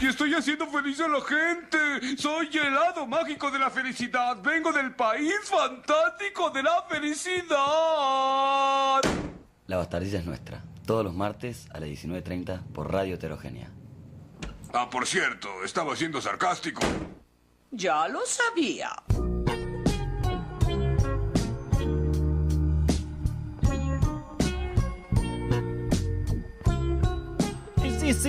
y estoy haciendo feliz a la gente. Soy el hado mágico de la felicidad. Vengo del país fantástico de la felicidad. La Bastardilla es nuestra. Todos los martes a las 19:30 por Radio Heterogénea. Ah, por cierto, estaba siendo sarcástico. Ya lo sabía.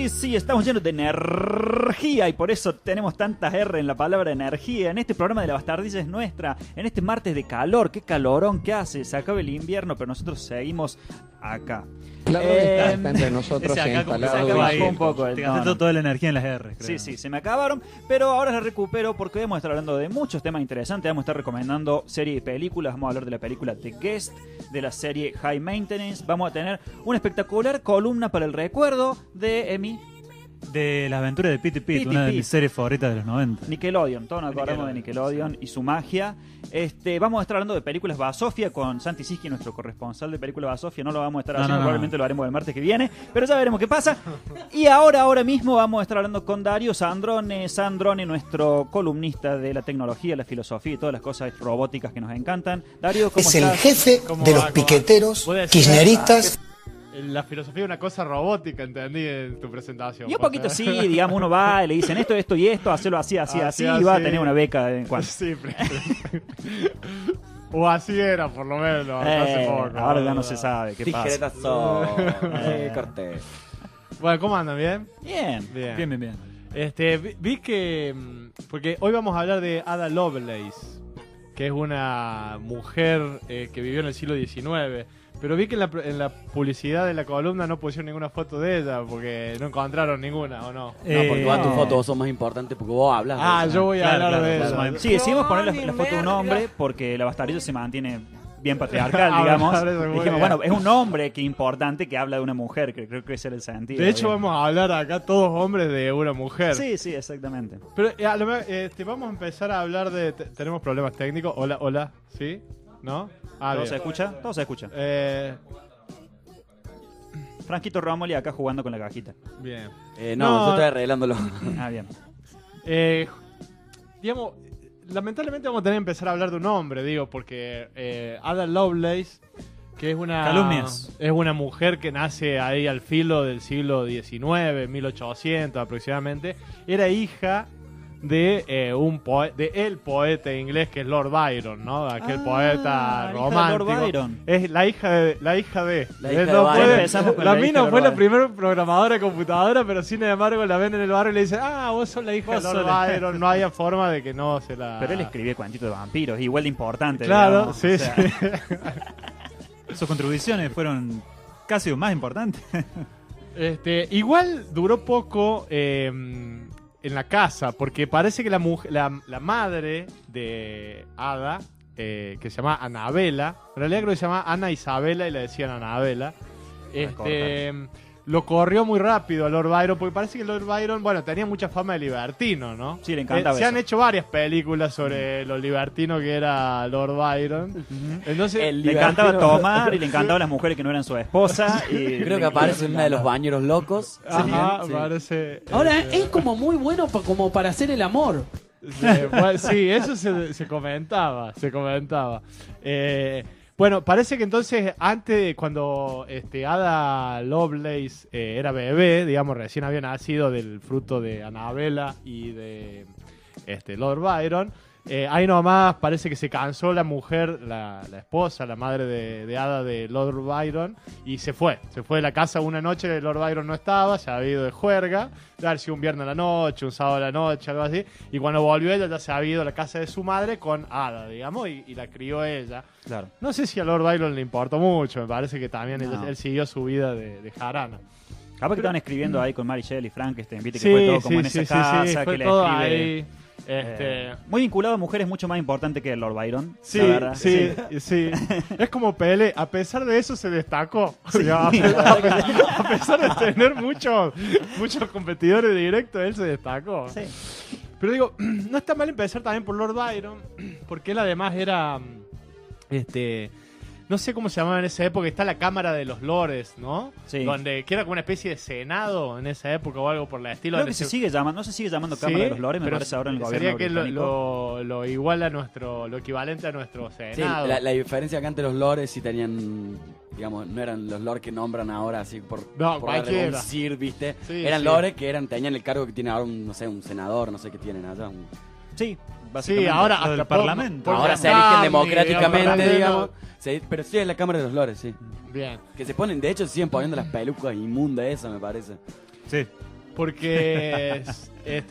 Sí, estamos llenos de energía y por eso tenemos tantas R en la palabra energía. En este programa de La Bastardilla es nuestra, en este martes de calor, qué calorón que hace, se acaba el invierno, pero nosotros seguimos acá. Claro, está entre nosotros ese acá como que se instalado. acaba Bajó un poco el Te gastaste tono. toda la energía en las R, creo. Sí, se me acabaron, pero ahora las recupero porque vamos a estar hablando de muchos temas interesantes. Vamos a estar recomendando series y películas. Vamos a hablar de la película The Guest, de la serie High Maintenance. Vamos a tener una espectacular columna para el recuerdo de Emi. De las aventuras de Pete Pete una de Pete. mis series favoritas de los 90. Nickelodeon, todos nos acordamos de Nickelodeon y su magia. Vamos a estar hablando de películas Basofia con Santi Siski, nuestro corresponsal de películas Basofia. No lo vamos a estar haciendo, probablemente lo haremos el martes que viene, pero ya veremos qué pasa. Y ahora mismo vamos a estar hablando con Dario Sandrone, nuestro columnista de la tecnología, la filosofía y todas las cosas robóticas que nos encantan. Dario, ¿cómo Es estás? el jefe ¿Cómo de va? los piqueteros, Voy a decir kirchneristas. La filosofía es una cosa robótica, entendí en tu presentación. Y un poquito sí, digamos, uno va y le dicen esto y esto, hacelo así, y va a tener una beca de vez en cuando. Sí, o así era, por lo menos, hace poco. Ahora ya no se sabe qué pasa. Tijeretazo. Corté. Bueno, ¿cómo andan? ¿Bien? Bien. Bien. Vi que... Porque hoy vamos a hablar de Ada Lovelace, que es una mujer que vivió en el siglo XIX. Pero vi que en la publicidad de la columna no pusieron ninguna foto de ella, porque no encontraron ninguna, ¿o no? No, porque va tu no. foto, vos sos más importante porque vos hablas. de eso. Yo voy a hablar de eso. Sí, decidimos poner la foto de un hombre porque la Bastardilla se mantiene bien patriarcal, digamos. Dijimos, bueno, es un hombre que importante que habla de una mujer, que creo que ese era el sentido. De hecho, bien. vamos a hablar acá todos hombres de una mujer. Sí, exactamente. Pero a lo mejor, vamos a empezar a hablar de... Tenemos problemas técnicos. Hola, ¿sí? ¿No? ¿Todo se escucha? Todo se escucha. Franquito Romoli acá jugando con la cajita. Bien. No, yo estoy arreglándolo. Ah, bien. Digamos, lamentablemente vamos a tener que empezar a hablar de un hombre, digo, porque Ada Lovelace, que es Calumnias. es una mujer que nace ahí al filo del siglo XIX, 1800 aproximadamente, era hija de el poeta inglés que es Lord Byron, ¿no? Aquel poeta la hija de romántico. Lord Byron. Es la hija de La hija de No Byron. Empezamos con la la hija mina de fue Lord la primera programadora de computadora, pero sin embargo la ven en el barrio y le dicen, vos sos la hija de Vos Lord sos la- Byron. No había forma de que no se la... Pero él escribía cuentitos de vampiros, igual de importante. Claro, digamos. sí, O sea, sí. Sus contribuciones fueron casi lo más importantes. Igual duró poco en la casa, porque parece que la madre de Ada, que se llama Anabela, en realidad creo que se llama Ana Isabela y le decían Anabela, lo corrió muy rápido a Lord Byron, porque parece que Lord Byron, bueno, tenía mucha fama de libertino, ¿no? Sí, le encantaba Se han eso. hecho varias películas sobre lo libertino que era Lord Byron. Entonces, le encantaba tomar y le encantaban las mujeres que no eran su esposa. Y Creo que aparece en una de los bañeros locos. ajá, Sí. parece... Ahora es como muy bueno como para hacer el amor. Sí, eso se comentaba, bueno, parece que entonces antes, cuando Ada Lovelace era bebé, digamos, recién había nacido del fruto de Annabella y de Lord Byron, ahí nomás parece que se cansó la mujer, la esposa, la madre de Ada de Lord Byron, y se fue de la casa una noche, Lord Byron no estaba, se había ido de juerga, de haber sido un viernes a la noche, un sábado a la noche, algo así, y cuando volvió ella ya se había ido a la casa de su madre con Ada, digamos, y la crió ella. Claro. No sé si a Lord Byron le importó mucho, me parece que también No. él siguió su vida de jarana. Capaz que estaban escribiendo ahí con Mary Shelley y Frankenstein, viste que Sí, fue todo como en sí, esa casa, fue que le todo escribe. ahí. Muy vinculado a mujeres, mucho más importante que Lord Byron. Sí, la verdad. sí. Es como Pelé. A pesar de eso se destacó. A pesar de tener muchos competidores directos, él se destacó. Sí. Pero digo, no está mal empezar también por Lord Byron, porque él además era no sé cómo se llamaba en esa época, está la Cámara de los Lores, ¿no? Sí. Donde que era como una especie de senado en esa época o algo por el estilo. Creo donde que se sigue llamando, no se sigue llamando Cámara de los Lores, me pero parece ahora en el sería gobierno que británico. lo igual a lo equivalente a nuestro Sí, senado. la diferencia que antes los lores sí tenían, digamos, no eran los lores que nombran ahora así por darle cualquiera. un sir, ¿viste? Sí, eran sí. lores que tenían el cargo que tiene ahora un, no sé, un senador, no sé qué tienen allá. Sí, Sí, básicamente. ahora Lo hasta del por- parlamento. por Ahora se Carney, eligen democráticamente, digamos, digamos. Pero sí es la Cámara de los Lores, sí. Bien. Que se ponen, de hecho, siguen poniendo las pelucas inmundas esas, me parece. Sí. Porque,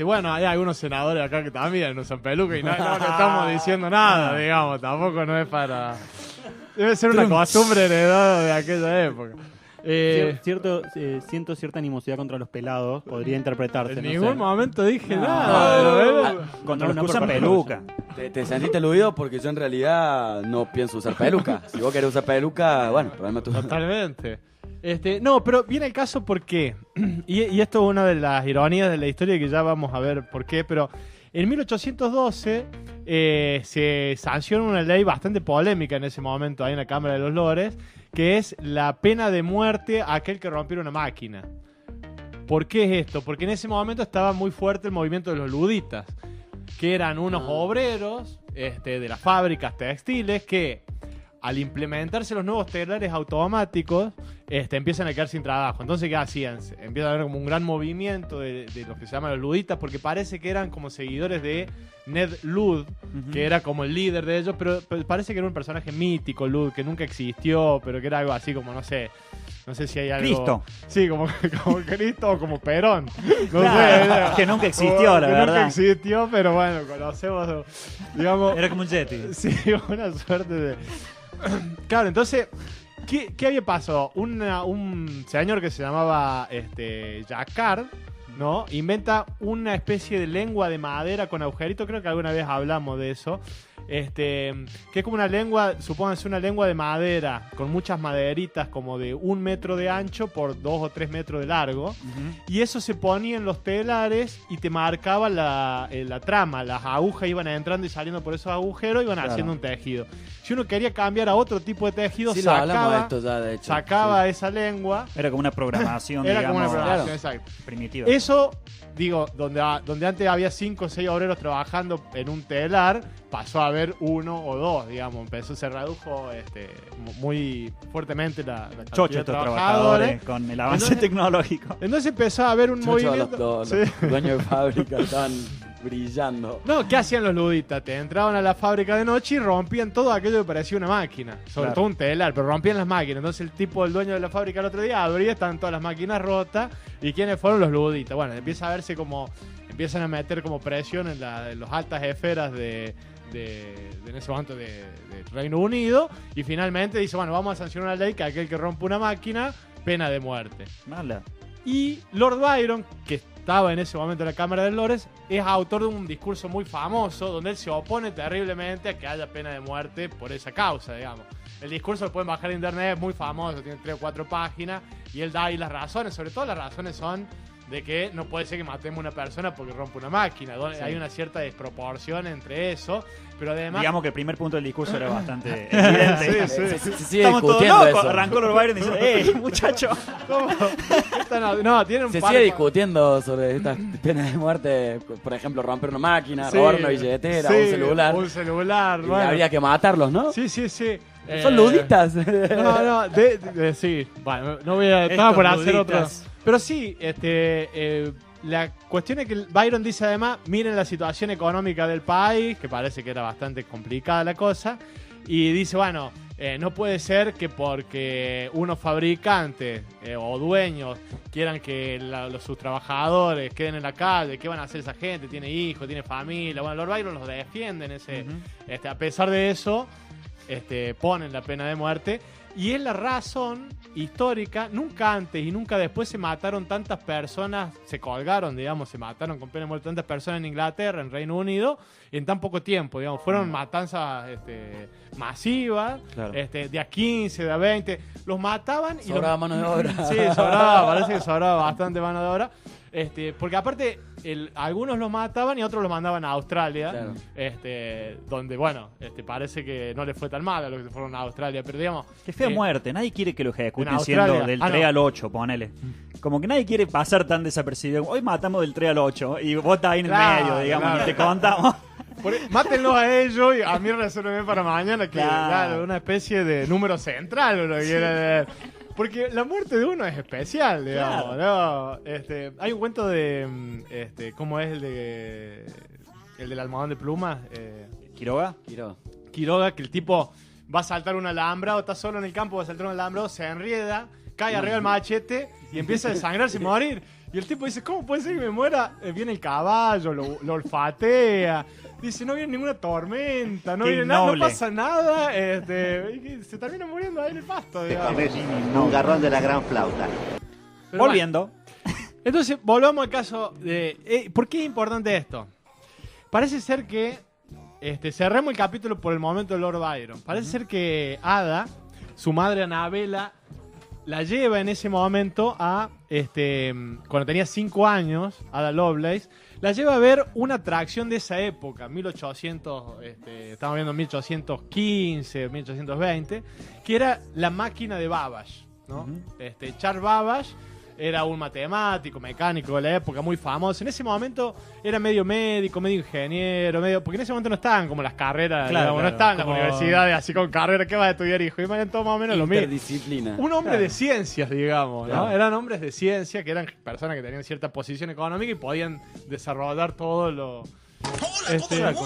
bueno, hay algunos senadores acá que también no son pelucas y no le estamos diciendo nada, digamos. Tampoco no es para... Debe ser una costumbre heredada de aquella época. Siento cierta animosidad contra los pelados, podría interpretarse. En no ningún sé. momento dije No. nada. Contra No, los no que usan por peluca. ¿Te sentiste aludido? Porque yo en realidad no pienso usar peluca. Si vos querés usar peluca, bueno, problema tuyo. Totalmente. No, pero viene el caso porque, y esto es una de las ironías de la historia que ya vamos a ver por qué, pero en 1812 se sanciona una ley bastante polémica en ese momento ahí en la Cámara de los Lores, que es la pena de muerte a aquel que rompiera una máquina. ¿Por qué es esto? Porque en ese momento estaba muy fuerte el movimiento de los luditas, que eran unos obreros de las fábricas textiles que al implementarse los nuevos telares automáticos, empiezan a quedar sin trabajo. Entonces, ¿qué hacían? Empieza a haber como un gran movimiento de los que se llaman los luditas, porque parece que eran como seguidores de Ned Ludd, que era como el líder de ellos, pero parece que era un personaje mítico, Ludd, que nunca existió, pero que era algo así como, no sé si hay algo... Cristo. Sí, como Cristo o como Perón. No Claro, sé. que nunca existió, la que verdad. nunca existió, pero bueno, conocemos, digamos... Era como un Yeti. Sí, una suerte de... Claro, entonces, ¿qué había pasado? Un señor que se llamaba Jacquard, ¿no? Inventa una especie de lengua de madera con agujerito, creo que alguna vez hablamos de eso. Que es como una lengua, supónganse una lengua de madera con muchas maderitas como de 1 metro de ancho por 2 o 3 metros de largo, y eso se ponía en los telares y te marcaba la trama, las agujas iban entrando y saliendo por esos agujeros y iban haciendo un tejido. Si uno quería cambiar a otro tipo de tejido, Sí, lo hablamos de esto ya, de hecho. sacaba esa lengua. Era como una programación, Era digamos, como una programación, exacto. primitiva. Eso, digo, donde antes había 5 o 6 obreros trabajando en un telar, pasó a haber 1 o 2, digamos. Se redujo muy fuertemente la cantidad Chocho de estos trabajadores. trabajadores con el avance Entonces- tecnológico. Entonces empezó a haber un movimiento... Los Sí. dueños de fábrica estaban brillando. No, ¿qué hacían los luditas? Te entraban a la fábrica de noche y rompían todo aquello que parecía una máquina. Sobre Claro. todo un telar, pero rompían las máquinas. Entonces el dueño de la fábrica el otro día abría, estaban todas las máquinas rotas. ¿Y quiénes fueron? Los luditas. Bueno, empieza a verse como... Empiezan a meter como presión en las altas esferas de en ese momento de Reino Unido. Y finalmente dice, bueno, vamos a sancionar una ley que aquel que rompe una máquina, pena de muerte. Mala. Y Lord Byron, que estaba en ese momento en la Cámara de Lores, es autor de un discurso muy famoso donde él se opone terriblemente a que haya pena de muerte por esa causa, digamos. El discurso lo pueden bajar en internet, es muy famoso, tiene 3 o 4 páginas, y él da ahí las razones. Sobre todo las razones son de que no puede ser que matemos a una persona porque rompe una máquina. Hay una cierta desproporción entre eso, pero además... Digamos que el primer punto del discurso era bastante evidente. Se sigue Estamos todos discutiendo locos. eso. Arrancó Lord Byron diciendo, muchacho. ¿Cómo? No, tiene un Se par sigue de- discutiendo sobre estas penas de muerte, por ejemplo, romper una máquina, Sí, robar una billetera, sí, un celular. Un celular, Y bueno. habría que matarlos, ¿no? Sí. Son luditas. No, sí. Bueno, no voy a... Estaba Estos por hacer otro... luditas. Pero sí, la cuestión es que Byron dice además, miren la situación económica del país, que parece que era bastante complicada la cosa, y dice, bueno, no puede ser que porque unos fabricantes o dueños quieran que sus trabajadores queden en la calle, ¿qué van a hacer esa gente? Tiene hijos, tiene familia. Bueno, Lord Byron los defiende en ese... a pesar de eso, ponen la pena de muerte. Y es la razón histórica, nunca antes y nunca después se mataron tantas personas, se colgaron, digamos, se mataron con pena de muerte tantas personas en Inglaterra, en Reino Unido, en tan poco tiempo, digamos, fueron matanzas masivas, Claro. de a 15, de a 20, los mataban y Sobraba mano de obra. Sí, sobraba, parece que sobraba bastante mano de obra. Porque aparte, algunos los mataban y otros los mandaban a Australia. Claro. Donde, bueno, parece que no les fue tan mal a los que fueron a Australia. Pero digamos. Qué fea muerte. Nadie quiere que lo ejecuten en Australia. siendo del 3 al 8, ponele. Como que nadie quiere pasar tan desapercibido. Hoy matamos del 3 al 8 y vos estás ahí en el Claro, medio, digamos, claro. y te contamos. Mátenlos a ellos y a mí resérvenme para mañana. Que, Claro. claro, una especie de número central uno quiere ver. Porque la muerte de uno es especial, digamos, ¿no? Hay un cuento de. ¿Cómo es el del almohadón de plumas? ¿Quiroga? Quiroga, que el tipo va a saltar un alambrado, está solo en el campo, va a saltar un alambrado, se enrieda, cae arriba del machete y empieza a desangrarse y morir. Y el tipo dice, ¿cómo puede ser que me muera? Viene el caballo, lo olfatea. Dice, no viene ninguna tormenta, no Qué viene nada, no noble. pasa nada. Y se termina muriendo ahí en el pasto, digamos. Un garrón de la gran flauta. Pero Volviendo. bueno. Entonces, volvamos al caso de... ¿Por qué es importante esto? Parece ser que... cerremos el capítulo por el momento de Lord Byron. Parece ser que Ada, su madre Annabella, la lleva en ese momento a... cuando tenía 5 años, Ada Lovelace, la lleva a ver una atracción de esa época, 1800, estamos viendo 1815, 1820, que era la máquina de Babbage, ¿no? Charles Babbage era un matemático, mecánico de la época, muy famoso. En ese momento era medio médico, medio ingeniero, porque en ese momento no estaban como las carreras, Claro, digamos, claro, no estaban las como- universidades así con carrera, ¿qué vas a estudiar, hijo? Y eran todo más o menos lo mismo. Interdisciplina. Un hombre de ciencias, digamos, ¿no? Claro. Eran hombres de ciencia que eran personas que tenían cierta posición económica y podían desarrollar todo lo...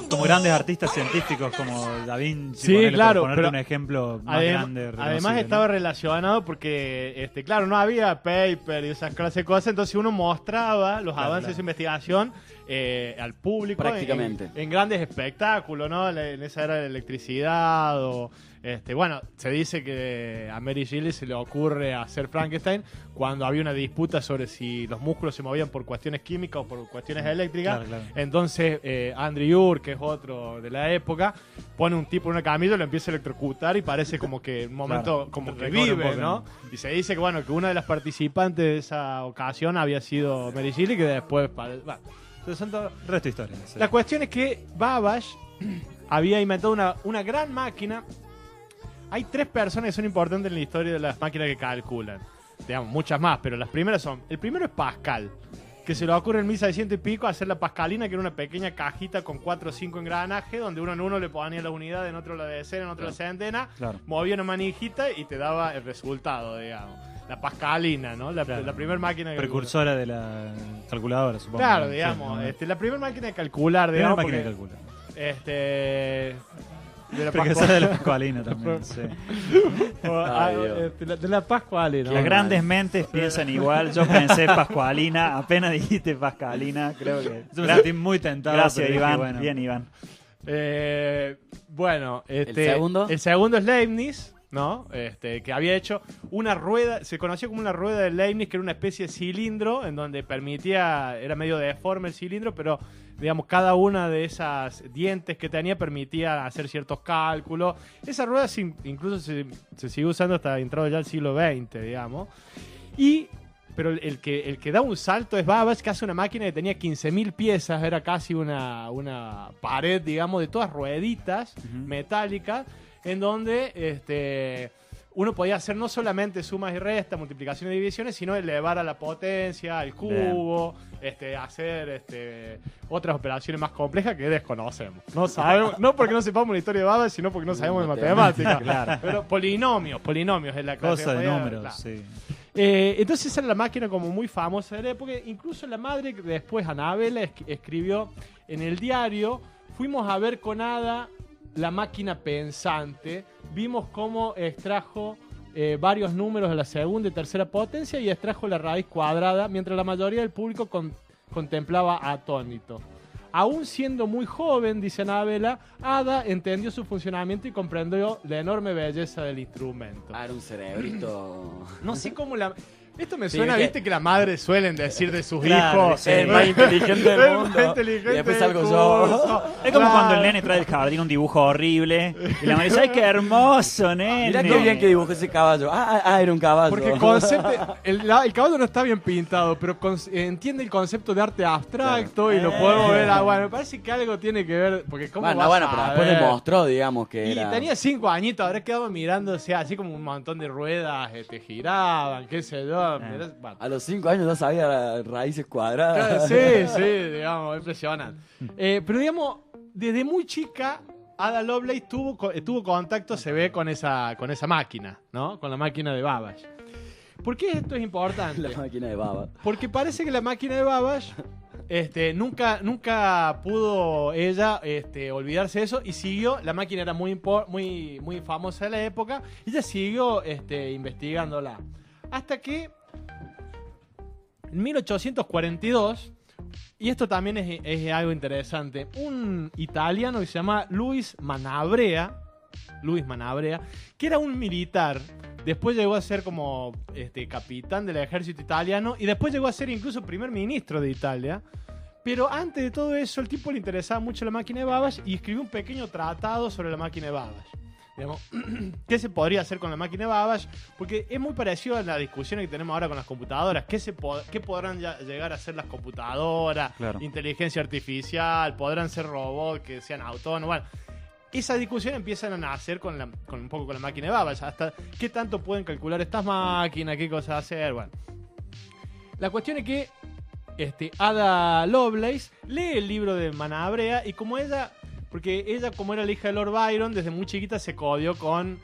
Como grandes artistas científicos como Da Vinci, Sí, ponele, claro, por ponerte pero un ejemplo más Adem- grande. además reconocible, estaba ¿no? relacionado porque, claro, no había paper y esas clases de cosas, entonces uno mostraba los avances de su investigación al público Prácticamente. en grandes espectáculos, ¿no? En esa era de electricidad o... bueno, se dice que a Mary Shelley se le ocurre hacer Frankenstein cuando había una disputa sobre si los músculos se movían por cuestiones químicas o por cuestiones eléctricas. Claro, claro. Entonces, Andrew Ure, que es otro de la época, pone un tipo en una camilla y lo empieza a electrocutar y parece como que en un momento Claro, como que recorre un vive, poco, ¿no? Y se dice que, bueno, que una de las participantes de esa ocasión había sido Mary Shelley, que después... Bueno, entonces son todo- Resto de historia. Sí. la cuestión es que Babbage había inventado una gran máquina. Hay 3 personas que son importantes en la historia de las máquinas que calculan. Digamos, muchas más, pero las primeras son... El primero es Pascal, que se le ocurre en 1600 y pico hacer la pascalina, que era una pequeña cajita con 4 o 5 engranajes, donde uno en uno le ponía la unidad, en otro la decena, en otro la centena, Claro. movía una manijita y te daba el resultado, digamos. La pascalina, ¿no? La primera máquina que... Precursora de la calculadora, supongo. Claro, Sí, digamos. ¿no? La primera máquina de calcular, Primera digamos. máquina de porque, calcular. De la Precursora de la Pascual. Pascualina también, sí. Ay, Dios. De la Pascualina. Las grandes mentes piensan igual. Yo pensé Pascualina, apenas dijiste Pascualina, creo que... Yo me sentí muy tentado. Gracias, pero dije, Iván. bueno, Bien, Iván. Bueno, ¿El segundo? El segundo es Leibniz, ¿no? Que había hecho una rueda, se conoció como una rueda de Leibniz, que era una especie de cilindro en donde permitía, era medio deforme el cilindro, pero digamos, cada una de esas dientes que tenía permitía hacer ciertos cálculos. Esa rueda incluso se sigue usando hasta entrado ya el siglo XX, digamos. Pero el que da un salto es Babbage, que hace una máquina que tenía 15.000 piezas, era casi una pared, digamos, de todas rueditas metálicas, en donde uno podía hacer no solamente sumas y restas, multiplicaciones y divisiones, sino elevar a la potencia, al cubo, hacer otras operaciones más complejas que desconocemos. No sabemos, no porque no sepamos la historia de Babbage, sino porque no sabemos de matemáticas. Claro. Pero polinomios es la clase Cosa de podía- números, claro. sí. Entonces esa era la máquina como muy famosa de la época. Incluso la madre, que después Annabella, escribió en el diario: fuimos a ver con Ada la máquina pensante, vimos cómo extrajo varios números de la segunda y tercera potencia y extrajo la raíz cuadrada, mientras la mayoría del público contemplaba atónito. Aún siendo muy joven, dice Annabella, Ada entendió su funcionamiento y comprendió la enorme belleza del instrumento. Ah, era un cerebrito. No sé cómo la... Esto me Sí, suena, que- viste que las madres suelen decir de sus Claro, hijos. sí. El más inteligente del El más mundo. inteligente Y después del salgo yo. curso. Es como Claro. cuando el nene trae del jardín un dibujo horrible y la madre dice, ¡ay, qué hermoso, nene! Mirá qué bien que dibujó ese caballo. Era un caballo. Porque el caballo no está bien pintado, pero entiende el concepto de arte abstracto y lo podemos ver. Bueno, me parece que algo tiene que ver. Porque ¿cómo Bueno, vas bueno, a pero después ver? demostró, digamos, que Y era... tenía 5 añitos, habrá quedado mirándose así como un montón de ruedas giraban, qué sé yo. Bueno. A los 5 años ya sabía raíces cuadradas. Sí, digamos, impresionante. Pero digamos, desde muy chica, Ada Lovelace tuvo contacto, se ve, con esa máquina, ¿no? Con la máquina de Babbage. ¿Por qué esto es importante? La máquina de baba. Porque parece que la máquina de Babbage nunca pudo ella olvidarse de eso y siguió. La máquina era muy famosa en la época y ella siguió investigándola. Hasta que en 1842, y esto también es algo interesante, un italiano que se llama Luis Manabrea, que era un militar. Después llegó a ser como capitán del ejército italiano y después llegó a ser incluso primer ministro de Italia. Pero antes de todo eso, el tipo le interesaba mucho la máquina de Babbage y escribió un pequeño tratado sobre la máquina de Babbage. Digamos, ¿qué se podría hacer con la máquina de Babbage? Porque es muy parecido a la discusión que tenemos ahora con las computadoras. ¿Qué podrán llegar a ser las computadoras? Claro. Inteligencia artificial, podrán ser robots que sean autónomos. Bueno, esa discusión empieza a nacer con un poco con la máquina de Babbage. Hasta qué tanto pueden calcular estas máquinas, qué cosas hacer. Bueno, la cuestión es que Ada Lovelace lee el libro de Manabrea y porque ella, como era la hija de Lord Byron, desde muy chiquita se codió con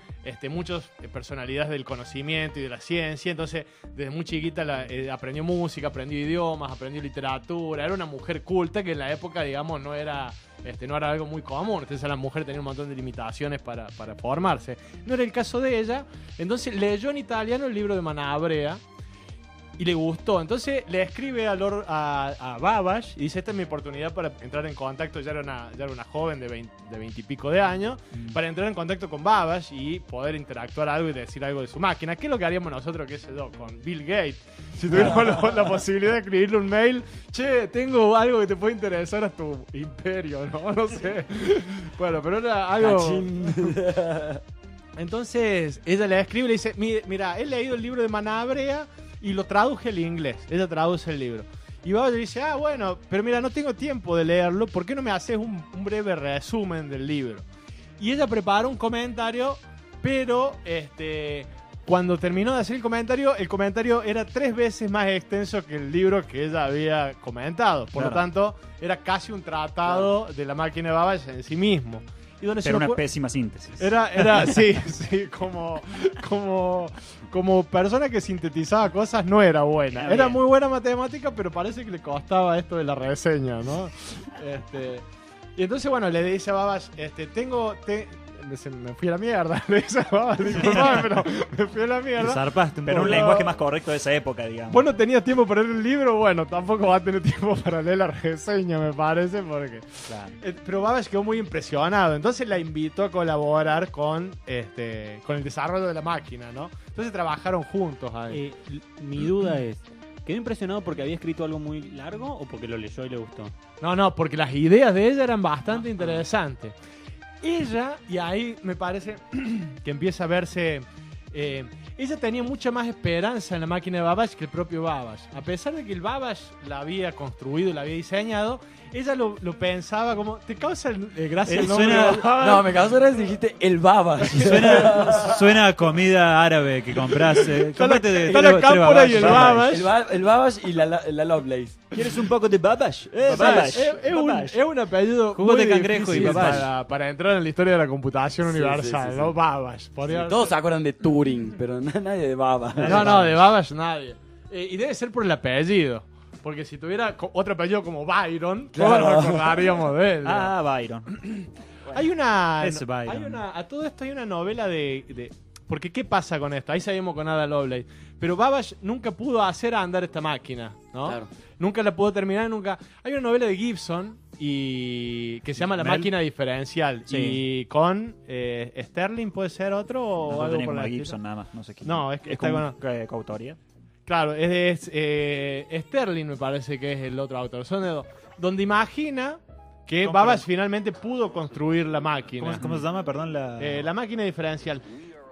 muchas personalidades del conocimiento y de la ciencia. Entonces, desde muy chiquita aprendió música, aprendió idiomas, aprendió literatura. Era una mujer culta que en la época, digamos, no era algo muy común. Entonces, la mujer tenía un montón de limitaciones para formarse. No era el caso de ella. Entonces, leyó en italiano el libro de Manabrea y le gustó. Entonces le escribe a Babbage y dice: esta es mi oportunidad para entrar en contacto. Ya era una joven de 20 y pico de años, para entrar en contacto con Babbage y poder interactuar algo y decir algo de su máquina. ¿Qué es lo que haríamos nosotros, qué sé yo, con Bill Gates? Si tuviéramos la posibilidad de escribirle un mail: che, tengo algo que te puede interesar a tu imperio, no sé. Bueno, pero era algo... Entonces ella le escribe y le dice: mira, he leído el libro de Manabrea y lo traduje al inglés. Ella traduce el libro. Y Babbage le dice: bueno, pero mira, no tengo tiempo de leerlo. ¿Por qué no me haces un breve resumen del libro? Y ella preparó un comentario, pero cuando terminó de hacer el comentario era 3 veces más extenso que el libro que ella había comentado. Por lo tanto, era casi un tratado de la máquina de Babbage en sí mismo. Y donde Era una pésima síntesis. Era sí, como persona que sintetizaba cosas no era buena. Era muy buena matemática, pero parece que le costaba esto de la reseña, ¿no? Y entonces, bueno, le dice a Babbage, me fui a la mierda. Le dice a Babbage, disculpame, pero me fui a la Te mierda. zarpaste un Pero poco. un lenguaje más correcto de esa época, digamos. Vos no tenías tiempo para leer el libro, bueno, tampoco va a tener tiempo para leer la reseña, me parece, porque... Claro. Pero Babbage quedó muy impresionado, entonces la invitó a colaborar con el desarrollo de la máquina, ¿no? Entonces trabajaron juntos ahí. Mi duda es, ¿quedó impresionado porque había escrito algo muy largo o porque lo leyó y le gustó? No, porque las ideas de ella eran bastante interesantes. Ella, y ahí me parece que empieza a verse... ella tenía mucha más esperanza en la máquina de Babbage que el propio Babbage. A pesar de que el Babbage la había construido y la había diseñado, ella lo pensaba como... ¿Te causa gracia el nombre? suena- de Babbage? No, me causó gracia si dijiste el baba. Suena a comida árabe que compras. Está la cámpora y el Babbage. El Babbage y la Lovelace. ¿Quieres un poco de Babbage? Babbage. Es un apellido Jugo muy de cangrejo y difícil Babbage. para entrar en la historia de la computación Sí, universal, sí, sí, ¿no? sí. Babbage. Podría- Todos se acuerdan de Turing, pero nadie de baba. No, de Babbage nadie. Y debe ser por el apellido. Porque si tuviera otro apellido como Byron, Claro. todos nos acordaríamos de él. Ah, Byron. Hay una... Ese Byron. A todo esto hay una novela de... Porque ¿qué pasa con esto? Ahí seguimos con Ada Lovelace. Pero Babbage nunca pudo hacer andar esta máquina, ¿no? Claro. Nunca la pudo terminar, nunca... Hay una novela de Gibson y que se llama La Mel. máquina diferencial. Sí. Y con Sterling, ¿puede ser otro? O No algo tenía por como el a estilo? Gibson nada más, no sé qué. No, es que es está como con... coautoría. Claro, es Sterling, me parece que es el otro autor. Son de dos. Donde imagina que Babbage finalmente pudo construir la máquina. ¿Cómo se llama? Perdón, la máquina diferencial.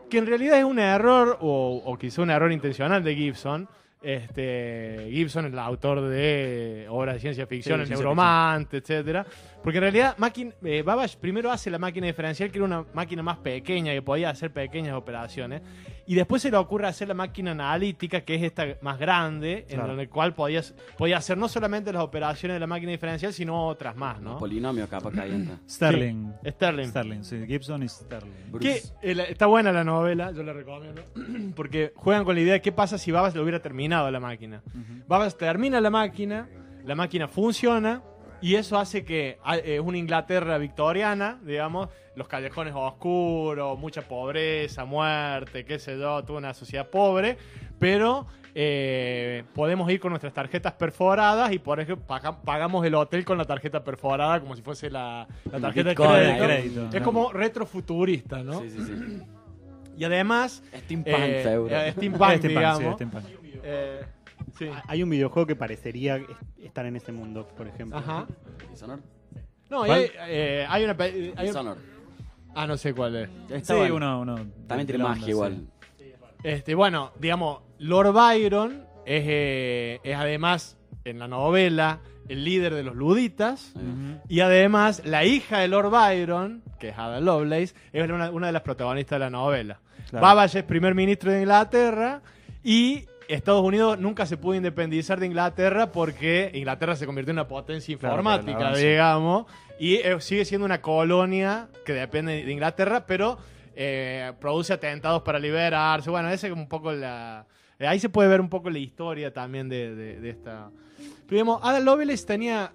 Que en realidad es un error, o quizá un error intencional de Gibson. Gibson es el autor de obras de ciencia ficción, El Neuromante, etcétera. Porque en realidad Babbage primero hace la máquina diferencial, que era una máquina más pequeña, que podía hacer pequeñas operaciones. Y después se le ocurre hacer la máquina analítica, que es esta más grande, en la cual podía hacer no solamente las operaciones de la máquina diferencial, sino otras más, ¿no? Polinomio, capaz que ahí entra. Sterling. Sí, Sterling. Sterling, sí. Gibson y Sterling. Que, está buena la novela, yo la recomiendo. Porque juegan con la idea de qué pasa si Babbage lo hubiera terminado la máquina. Babbage termina la máquina funciona. Y eso hace que es una Inglaterra victoriana, digamos, los callejones oscuros, mucha pobreza, muerte, qué sé yo, toda una sociedad pobre, pero podemos ir con nuestras tarjetas perforadas y por ejemplo pagamos el hotel con la tarjeta perforada como si fuese la tarjeta de crédito. Es como retrofuturista, ¿no? Sí, sí, sí. Y además... Steampunk, seguro. Steampunk, digamos. Sí, steampunk. Sí. Hay un videojuego que parecería estar en ese mundo, por ejemplo. Ajá. ¿Dishonored? No, hay una... Dishonored. No sé cuál es. Sí, uno también tiene magia igual. Bueno, digamos, Lord Byron es además, en la novela, el líder de los luditas. Y además, la hija de Lord Byron, que es Ada Lovelace, es una de las protagonistas de la novela. Claro. Babbage es primer ministro de Inglaterra y Estados Unidos nunca se pudo independizar de Inglaterra porque Inglaterra se convirtió en una potencia informática, digamos, y sigue siendo una colonia que depende de Inglaterra, pero produce atentados para liberarse. Bueno, ese es un poco ahí se puede ver un poco la historia también de esta... Pero digamos, Ada Lovelace tenía,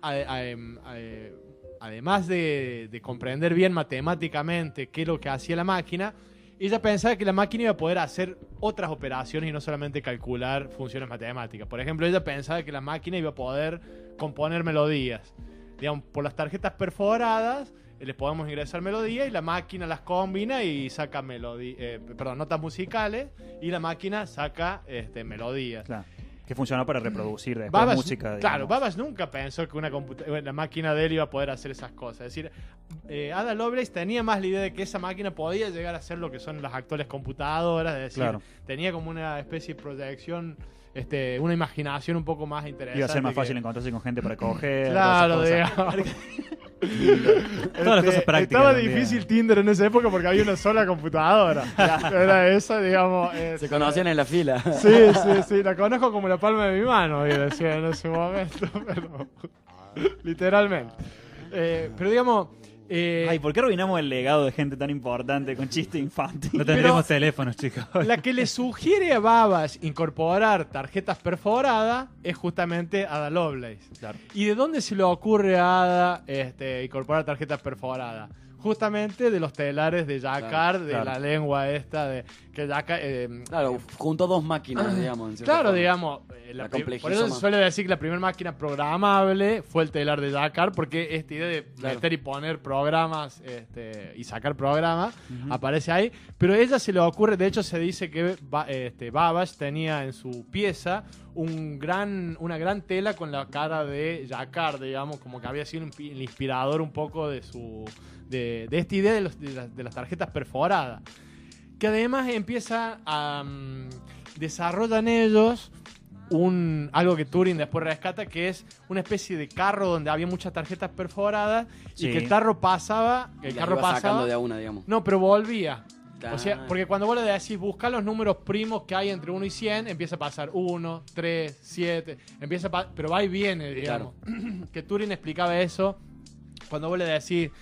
además de comprender bien matemáticamente qué es lo que hacía la máquina, ella pensaba que la máquina iba a poder hacer otras operaciones y no solamente calcular funciones matemáticas. Por ejemplo, ella pensaba que la máquina iba a poder componer melodías. Digamos, por las tarjetas perforadas les podemos ingresar melodías y la máquina las combina y saca notas musicales y la máquina saca melodías. Claro. Que funcionó para reproducir después música. Digamos. Claro, Babbage nunca pensó que la máquina de él iba a poder hacer esas cosas. Es decir, Ada Lovelace tenía más la idea de que esa máquina podía llegar a ser lo que son las actuales computadoras. Es decir, tenía como una especie de proyección, una imaginación un poco más interesante. Iba a ser más fácil encontrarse con gente para coger. Claro, digamos. Todas las cosas prácticas. Estaba difícil Tinder en esa época porque había una sola computadora. Era esa, digamos. Se conocían en la fila. Sí, la conozco como la palma de mi mano, y decía en ese momento, pero literalmente. Pero digamos... ¿por qué arruinamos el legado de gente tan importante con chiste infantil? No tendríamos teléfonos, chicos. La que le sugiere a Babbage incorporar tarjetas perforadas es justamente Ada Lovelace. Claro. ¿Y de dónde se le ocurre a Ada incorporar tarjetas perforadas? Justamente de los telares de Jacquard, de la lengua esta de que Jacquard... claro, juntó dos máquinas, digamos. Claro, digamos. Por eso se suele decir que la primera máquina programable fue el telar de Jacquard, porque esta idea de meter y poner programas y sacar programas aparece ahí. Pero a ella se le ocurre, de hecho se dice que Babbage tenía en su pieza una gran tela con la cara de Jacquard, digamos, como que había sido el inspirador un poco de esta idea de las tarjetas perforadas, que además empieza a desarrollan ellos algo que Turing después rescata, que es una especie de carro donde había muchas tarjetas perforadas y que el carro pasaba, sacando de a una, digamos. No, pero volvía. O sea, porque cuando vos le decís buscar los números primos que hay entre 1 y 100, empieza a pasar 1, 3, 7, pero va y viene, digamos. Claro. Que Turing explicaba eso. Cuando vos le decís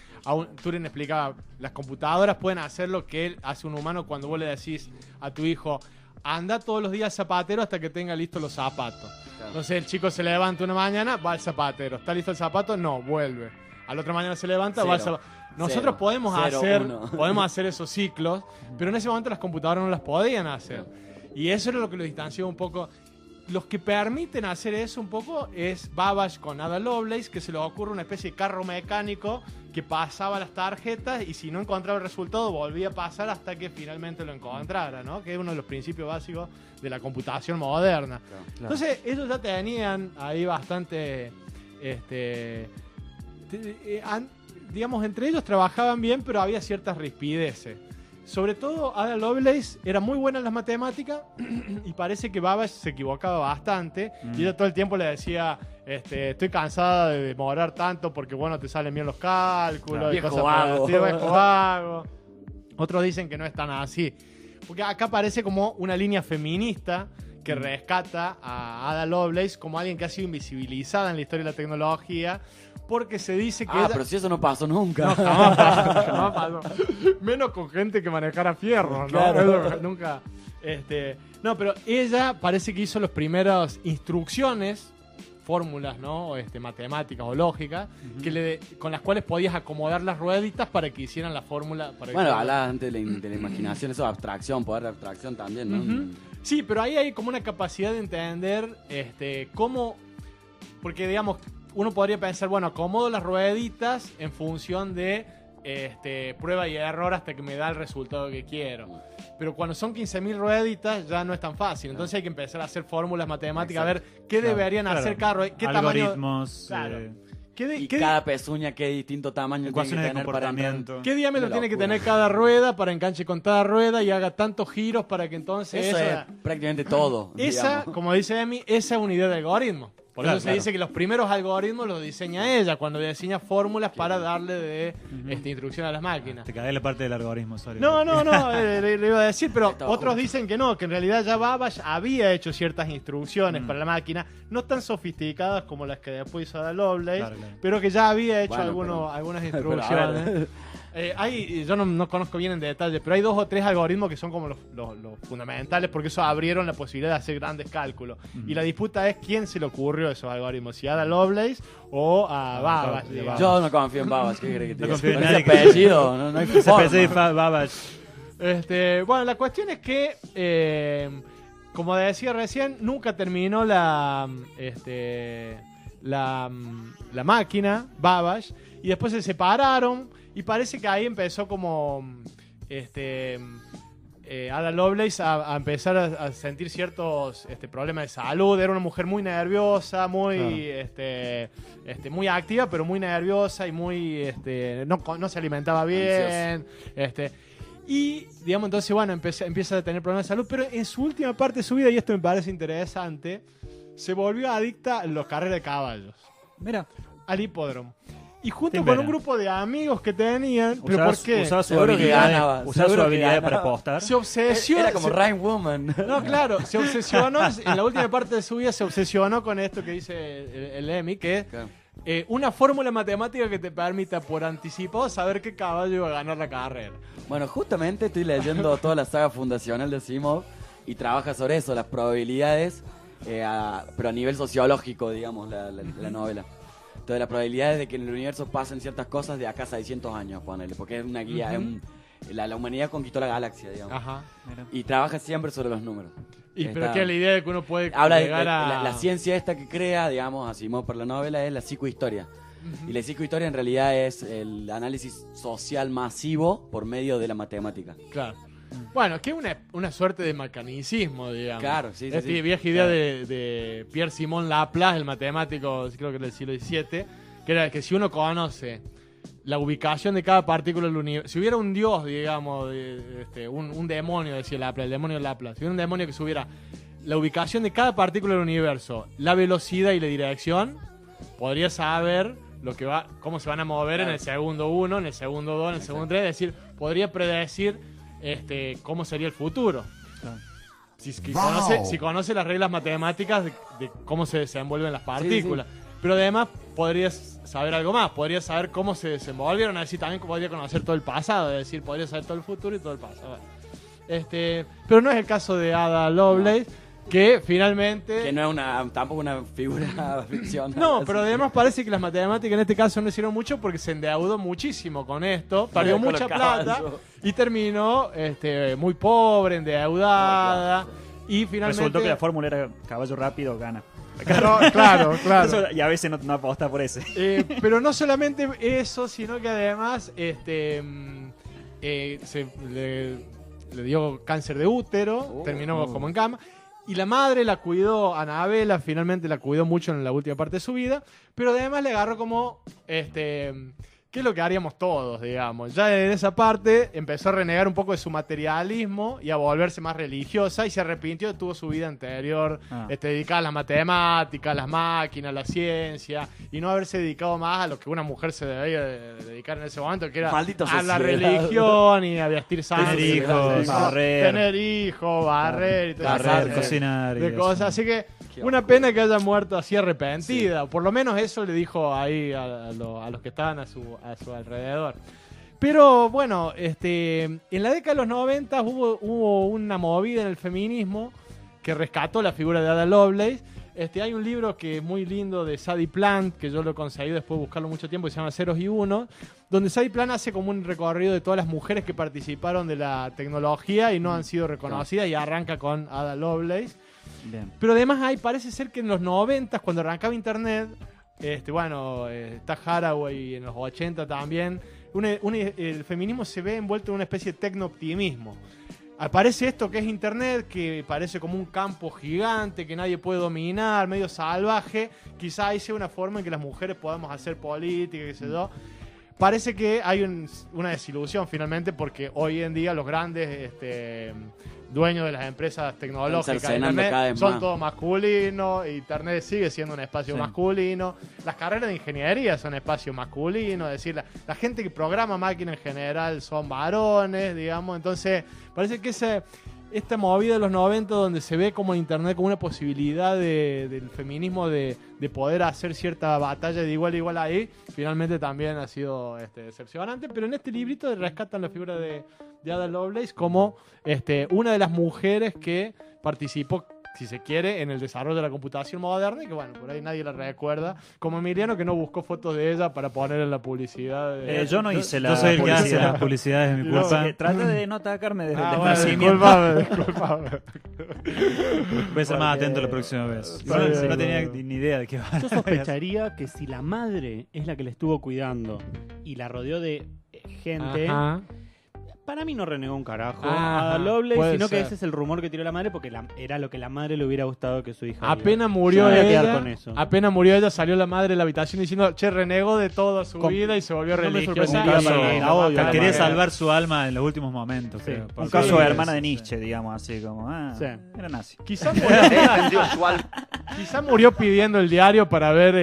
Turing explicaba, las computadoras pueden hacer lo que él hace un humano cuando vos le decís a tu hijo, anda todos los días al zapatero hasta que tenga listos los zapatos. Claro. Entonces el chico se levanta una mañana, va al zapatero. ¿Está listo el zapato? No, vuelve. A la otra mañana se levanta, va al zapatero. Nosotros podemos hacer esos ciclos, pero en ese momento las computadoras no las podían hacer. Y eso era lo que lo distanció un poco. los que permiten hacer eso un poco es Babbage con Ada Lovelace, que se le ocurre una especie de carro mecánico que pasaba las tarjetas y si no encontraba el resultado volvía a pasar hasta que finalmente lo encontrara, ¿no? Que es uno de los principios básicos de la computación moderna. Claro. Entonces ellos ya tenían ahí bastante, digamos, entre ellos trabajaban bien, pero había ciertas rispideces. Sobre todo, Ada Lovelace era muy buena en las matemáticas y parece que Babbage se equivocaba bastante. Y ella todo el tiempo le decía, estoy cansada de demorar tanto porque, bueno, te salen bien los cálculos. Viejo cosas vago. por el estilo, viejo vago. Otros dicen que no es tan así. Porque acá parece como una línea feminista que rescata a Ada Lovelace como alguien que ha sido invisibilizada en la historia de la tecnología. Porque se dice que ella... pero si eso no pasó nunca. No, jamás pasó. Menos con gente que manejara fierro, ¿no? Claro. Eso nunca. No, pero ella parece que hizo las primeras instrucciones, fórmulas, ¿no? Matemáticas o lógicas, con las cuales podías acomodar las rueditas para que hicieran la fórmula. Bueno, hablabas antes de la imaginación, eso de abstracción, poder de abstracción también, ¿no? Sí, pero ahí hay como una capacidad de entender cómo. Porque, digamos, uno podría pensar, bueno, acomodo las rueditas en función de prueba y error hasta que me da el resultado que quiero. Pero cuando son 15.000 rueditas ya no es tan fácil. Entonces hay que empezar a hacer fórmulas matemáticas, a ver qué deberían hacer cada rueda, qué algoritmos, tamaño... Y cada pezuña, qué distinto tamaño tiene que ecuaciones de tener para entrar. comportamiento. ¿Qué diámetro Una tiene que locura. tener cada rueda para enganche con cada rueda y haga tantos giros para que entonces Eso es prácticamente todo. esa, digamos. como dice Emi, esa es una idea de algoritmo. Por Claro, eso se dice que los primeros algoritmos los diseña ella, cuando diseña fórmulas para darle de instrucción a las máquinas. Te cagué la parte del algoritmo, sorry. No, le iba a decir, pero Estaba otros justo. dicen que no, que en realidad ya Babbage había hecho ciertas instrucciones para la máquina, no tan sofisticadas como las que después hizo Ada Lovelace, Claro, claro. pero que ya había hecho Bueno, algunas pero a instrucciones. ver. Yo no conozco bien en detalle, pero hay 2 o 3 algoritmos que son como los fundamentales porque eso abrieron la posibilidad de hacer grandes cálculos. Y la disputa es quién se le ocurrió esos algoritmos, si a Ada Lovelace o a Babbage. de digamos. Yo no confío en Babas, ¿qué querés que te No diga? confío en Con nadie ese que- apellido, no hay Ese forma. PC de Babbage. Bueno, la cuestión es que, como decía recién, nunca terminó la máquina, Babbage, y después se separaron, y parece que ahí empezó como Ada Lovelace a empezar a sentir ciertos problemas de salud. Era una mujer muy nerviosa, muy muy activa, pero muy nerviosa y muy no se alimentaba bien. Y, digamos, entonces, bueno, empieza a tener problemas de salud, pero en su última parte de su vida, y esto me parece interesante, se volvió adicta a las carreras de caballos, Mira, al hipódromo. Y junto Qué con pena. un grupo de amigos que tenían, ¿pero por qué? Usaba su Seguro que habilidad, ganaba, usaba su seguro que habilidad para ganaba. apostar. Se obsesionó. Era como Rhyme Woman. No, claro, se obsesionó, en la última parte de su vida se obsesionó con esto que dice el Emi, que es Claro. una fórmula matemática que te permita por anticipado saber qué caballo va a ganar la carrera. Bueno, justamente estoy leyendo toda la saga fundacional de Asimov y trabaja sobre eso, las probabilidades, pero a nivel sociológico, digamos, la novela. Entonces, las probabilidades de que en el universo pasen ciertas cosas de acá a 600 años, ponele, porque es una guía, la humanidad conquistó la galaxia, digamos. Ajá. Y trabaja siempre sobre los números. Pero qué es la idea de que uno puede Habla de llegar a... la ciencia esta que crea, digamos, Asimov para la novela, es la psicohistoria. Y la psicohistoria en realidad es el análisis social masivo por medio de la matemática. Claro. Bueno, que es una suerte de mecanicismo, digamos. Claro, sí, sí, Esta sí. vieja idea Claro. de Pierre-Simon Laplace, el matemático, creo que del siglo XVII, que era que si uno conoce la ubicación de cada partícula del universo, si hubiera un dios, digamos, un demonio, decía Laplace, el demonio de Laplace, si hubiera un demonio que subiera la ubicación de cada partícula del universo, la velocidad y la dirección, podría saber cómo se van a mover en el segundo 1, en el segundo 2, en el segundo 3, es decir, podría predecir cómo sería el futuro. Claro. Si conoce las reglas matemáticas de cómo se desenvuelven las partículas. Pero además podrías saber algo más, podrías saber cómo se desenvolvieron, es decir, también podría conocer todo el pasado, es decir, podría saber todo el futuro y todo el pasado. Pero no es el caso de Ada Lovelace, que finalmente... Que no es tampoco una figura ficción. No, pero además parece que las matemáticas en este caso no hicieron mucho porque se endeudó muchísimo con esto, perdió Con mucha los plata caballos. y terminó muy pobre, endeudada. Y finalmente... Resultó que la fórmula era caballo rápido, gana. Claro. Eso, y a veces no aposta por ese. Pero no solamente eso, sino que además le dio cáncer de útero, terminó como en cama. Y la madre la cuidó, Anabela, finalmente la cuidó mucho en la última parte de su vida, pero además le agarró como, ¿qué es lo que haríamos todos, digamos? Ya en esa parte empezó a renegar un poco de su materialismo y a volverse más religiosa y se arrepintió de toda su vida anterior, dedicada a las matemáticas, a las máquinas, a la ciencia, y no haberse dedicado más a lo que una mujer se debía dedicar en ese momento, que era a la religión y a vestir sangre. Tener hijos, barrer y todo eso. Cocinar. De cosas, así que una pena que haya muerto así arrepentida. Sí. Por lo menos eso le dijo ahí a los que estaban a su alrededor. Pero bueno, en la década de los 90 hubo una movida en el feminismo que rescató la figura de Ada Lovelace. Hay un libro que es muy lindo de Sadie Plant, que yo lo conseguí después de buscarlo mucho tiempo, que se llama Ceros y Unos, donde Sadie Plant hace como un recorrido de todas las mujeres que participaron de la tecnología y no han sido reconocidas, y arranca con Ada Lovelace. Bien. Pero además parece ser que en los 90, cuando arrancaba Internet, está Haraway en los 80 también, el feminismo se ve envuelto en una especie de tecno-optimismo. Aparece esto que es Internet, que parece como un campo gigante que nadie puede dominar, medio salvaje. Quizá ahí sea una forma en que las mujeres podamos hacer política, qué sé yo. Parece que hay una desilusión finalmente, porque hoy en día los grandes dueños de las empresas tecnológicas Internet son todos masculinos, Internet sigue siendo un espacio masculino, las carreras de ingeniería son espacios masculinos, es decir, la gente que programa máquinas en general son varones, digamos. Entonces parece que esta movida de los 90, donde se ve como Internet como una posibilidad del feminismo de poder hacer cierta batalla de igual a igual ahí, finalmente también ha sido decepcionante. Pero en este librito rescatan la figura de Ada Lovelace como una de las mujeres que participó, si se quiere, en el desarrollo de la computación moderna, y que por ahí nadie la recuerda, como Emiliano, que no buscó fotos de ella para poner en la publicidad. Yo no hice la publicidad. Yo soy el que hace las publicidades de mi culpa. Trata de no atacarme desde el nacimiento. Disculpame. Voy a ser más atento la próxima vez. No tenía ni idea de qué va. Yo sospecharía que si la madre es la que le estuvo cuidando y la rodeó de gente... Ajá. Para mí no renegó un carajo a Lovelace, sino que ese es el rumor que tiró la madre, porque era lo que la madre le hubiera gustado que su hija apenas murió ella, salió la madre de la habitación diciendo, renegó de toda su vida y se volvió religiosa. Quería salvar su alma en los últimos momentos. Sí. Un caso de hermana de Nietzsche, digamos, así como, era nazi. Quizá murió pidiendo el diario para ver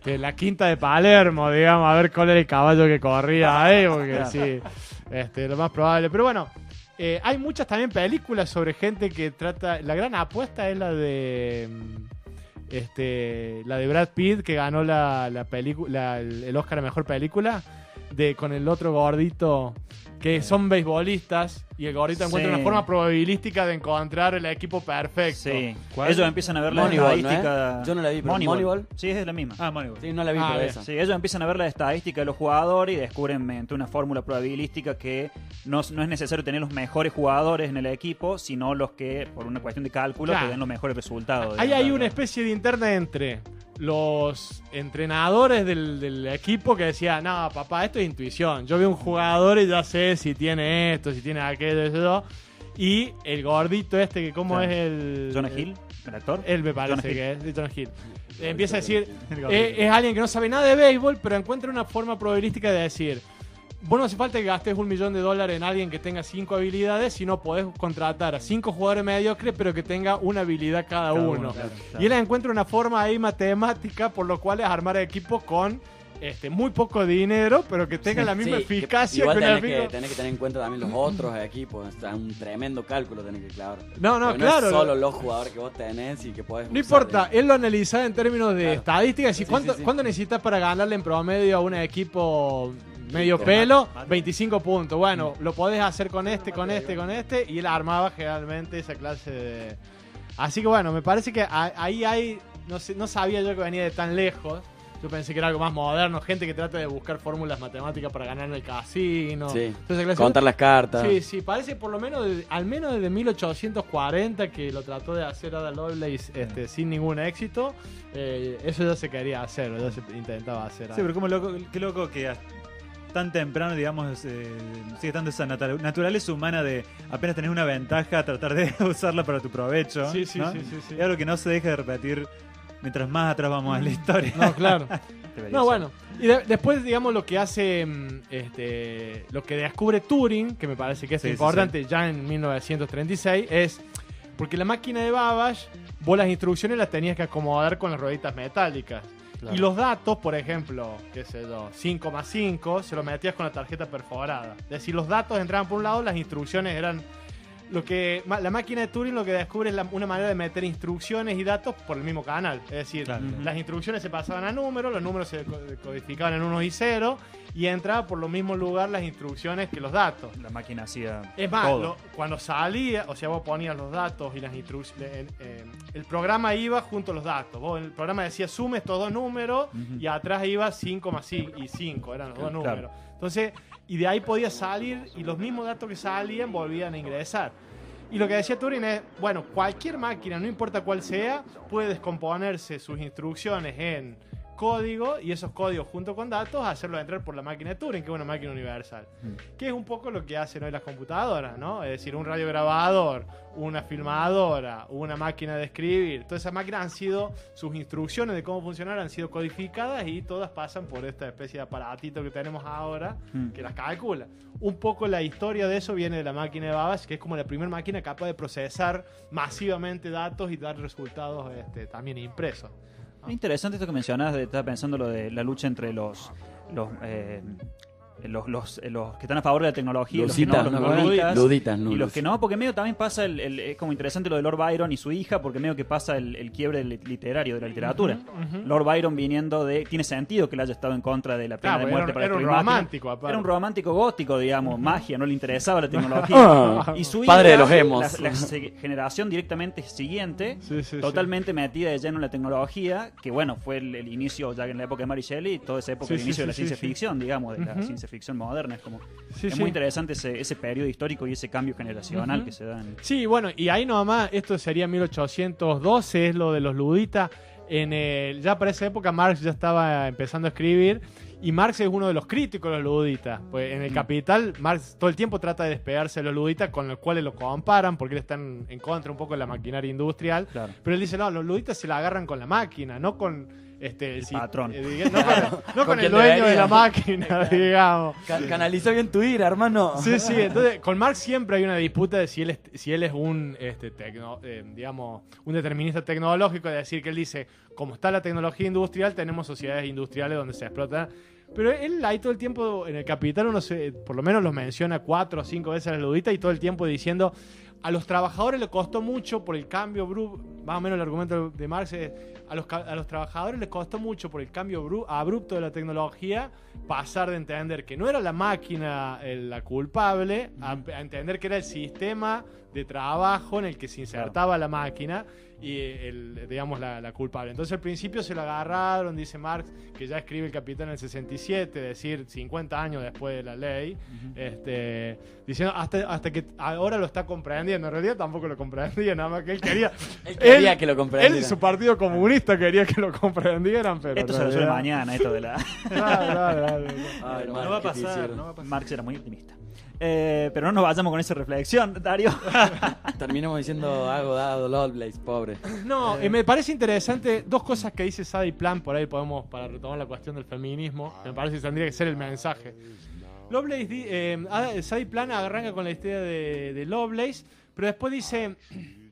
la quinta de Palermo, digamos, a ver cuál era el caballo que corría ahí, porque sí... lo más probable. Pero bueno, hay muchas también películas sobre gente que trata... La gran apuesta es la de Brad Pitt, que ganó el Oscar a Mejor Película, con el otro gordito, que son beisbolistas, y el gordito encuentra una forma probabilística de encontrar el equipo perfecto. Sí. Ellos empiezan a ver la estadística. Yo no la vi, pero Moneyball. Sí, es la misma. Moneyball. Sí, no la vi, pero esa. Sí, ellos empiezan a ver la estadística de los jugadores y descubren mediante una fórmula probabilística que no es necesario tener los mejores jugadores en el equipo, sino los que, por una cuestión de cálculo, que den los mejores resultados. Hay una especie de interna entre los entrenadores del equipo que decían, no, papá, esto es intuición. Yo veo un jugador y ya sé si tiene esto, si tiene aquello, eso. Y el gordito que ¿cómo es el...? Jonah Hill, el actor. Él me parece que es de Jonah Hill. Empieza a decir, es alguien que no sabe nada de béisbol, pero encuentra una forma probabilística de decir, vos no hace falta que gastes $1 millón en alguien que tenga 5 habilidades, sino podés contratar a 5 jugadores mediocres, pero que tenga una habilidad cada uno. Claro. Y él encuentra una forma ahí matemática, por lo cual es armar equipos con muy poco dinero, pero que tenga la misma eficacia. Igual tenés que tener en cuenta también los otros equipos. O sea, un tremendo cálculo tenés que clavar. No, claro. No es solo los jugadores que vos tenés y que podés. No importa, él lo analizaba en términos de estadísticas. ¿Cuánto necesitas para ganarle en promedio a un equipo medio pelo? 25 puntos. Bueno, lo podés hacer con este, y él armaba generalmente esa clase de... Así que bueno, me parece que ahí hay... No sabía yo que venía de tan lejos. Yo pensé que era algo más moderno, gente que trata de buscar fórmulas matemáticas para ganar en el casino. Sí. Entonces, Contar las cartas. Sí, parece por lo menos, al menos desde 1840 que lo trató de hacer Ada Lovelace sin ningún éxito. Eso ya se quería hacer, ya se intentaba hacer. Sí, pero como loco, qué loco que tan temprano, digamos, sigue estando esa naturaleza humana de apenas tenés una ventaja, tratar de usarla para tu provecho. Sí, ¿no? sí. Es algo que no se deja de repetir mientras más atrás vamos en la historia. No, claro. Debería No, ser. bueno. Y después, digamos, lo que hace, lo que descubre Turing, que me parece que es importante ya en 1936, es porque la máquina de Babbage, vos las instrucciones las tenías que acomodar con las rueditas metálicas. Claro. Y los datos, por ejemplo, qué sé yo, 5 más 5, se lo metías con la tarjeta perforada. Es decir, los datos entraban por un lado, las instrucciones eran... la máquina de Turing lo que descubre es una manera de meter instrucciones y datos por el mismo canal. Es decir, las instrucciones se pasaban a números, los números se codificaban en unos y ceros, y entraba por lo mismo lugar las instrucciones que los datos. La máquina hacía Es más, todo. cuando salía, o sea, vos ponías los datos y las instrucciones, el programa iba junto a los datos. El programa decía sume estos dos números, y atrás iba 5 más 5, eran los dos números. Entonces, y de ahí podía salir, y los mismos datos que salían volvían a ingresar. Y lo que decía Turing es, bueno, cualquier máquina, no importa cuál sea, puede descomponerse sus instrucciones en código, y esos códigos junto con datos hacerlos entrar por la máquina de Turing, que es una máquina universal. Que es un poco lo que hacen hoy las computadoras, ¿no? Es decir, un radiograbador, una filmadora, una máquina de escribir. Todas esas máquinas han sido, sus instrucciones de cómo funcionar han sido codificadas, y todas pasan por esta especie de aparatito que tenemos ahora que las calcula. Un poco la historia de eso viene de la máquina de Babbage, que es como la primera máquina capaz de procesar masivamente datos y dar resultados también impresos. Es interesante esto que mencionas, estaba pensando lo de la lucha entre los que están a favor de la tecnología, Luditas, los que no, los luditas, y los que no, porque medio también pasa es como interesante lo de Lord Byron y su hija, porque medio que pasa el quiebre literario de la literatura. Lord Byron tiene sentido que él haya estado en contra de la pena de muerte para escribir romántico, máquina. Era un romántico gótico, digamos, magia, no le interesaba la tecnología. Y su hija, padre de los emos. la generación directamente siguiente, totalmente metida de lleno en la tecnología, que bueno, fue el inicio ya en la época de Mary Shelley, y toda esa época el inicio de la ciencia ficción, digamos, de la ciencia ficción moderna. Es muy interesante ese periodo histórico y ese cambio generacional que se da en... Sí, bueno, y ahí nomás, esto sería 1812, es lo de los luditas. Ya para esa época Marx ya estaba empezando a escribir, y Marx es uno de los críticos de los luditas. Pues en el Capital, Marx todo el tiempo trata de despegarse de los luditas, con los cuales lo comparan, porque él está en contra un poco de la maquinaria industrial. Claro. Pero él dice, no, los luditas se la agarran con la máquina, no con... el patrón. No con el dueño de la máquina, digamos. Canalizó bien tu ira, hermano. Sí, entonces con Marx siempre hay una disputa de si él es un digamos, un determinista tecnológico, es decir, que él dice, como está la tecnología industrial, tenemos sociedades industriales donde se explota. Pero él ahí todo el tiempo, en el Capital, por lo menos los menciona 4 o 5 veces a la ludita, y todo el tiempo diciendo, a los trabajadores les costó mucho por el cambio más o menos el argumento de Marx es, a los trabajadores les costó mucho por el cambio abrupto de la tecnología pasar de entender que no era la máquina la culpable a entender que era el sistema de trabajo en el que se insertaba la máquina y digamos la culpable. Entonces al principio se lo agarraron, dice Marx, que ya escribe el Capital en el 67, es decir, 50 años después de la ley, diciendo hasta que ahora lo está comprendiendo. En realidad tampoco lo comprendía, nada más que él quería que lo comprendieran. Él y su partido comunista quería que lo comprendieran, pero esto se resuelve mañana, esto de la... Claro. No va a pasar. Marx era muy optimista. Pero no nos vayamos con esa reflexión, Dario. Terminamos diciendo algo dado Lovelace, pobre. No, me parece interesante dos cosas que dice Sadie Plan, por ahí podemos, para retomar la cuestión del feminismo, me parece que tendría que ser el mensaje. Lovelace, Sadie Plan arranca con la idea de Lovelace, pero después dice...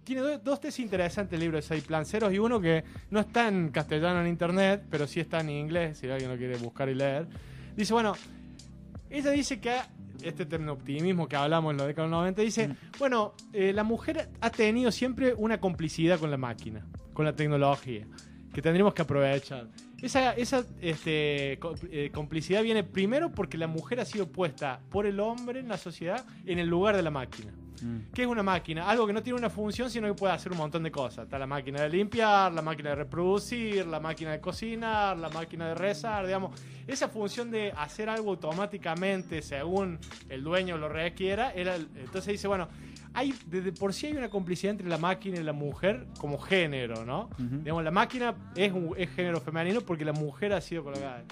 Tiene dos tesis interesantes el libro de Sadie Plan, Ceros y uno que no está en castellano en internet, pero sí está en inglés, si alguien lo quiere buscar y leer. Dice, bueno, ella dice que este término optimismo que hablamos en la década del 90, dice, bueno, la mujer ha tenido siempre una complicidad con la máquina, con la tecnología, que tendríamos que aprovechar. Esa complicidad viene primero porque la mujer ha sido puesta por el hombre en la sociedad en el lugar de la máquina. ¿Qué es una máquina? Algo que no tiene una función, sino que puede hacer un montón de cosas. Está la máquina de limpiar, la máquina de reproducir, la máquina de cocinar, la máquina de rezar, digamos. Esa función de hacer algo automáticamente según el dueño lo requiera, entonces dice, bueno, desde por sí hay una complicidad entre la máquina y la mujer como género, ¿no? Digamos, la máquina es género femenino porque la mujer ha sido colocada.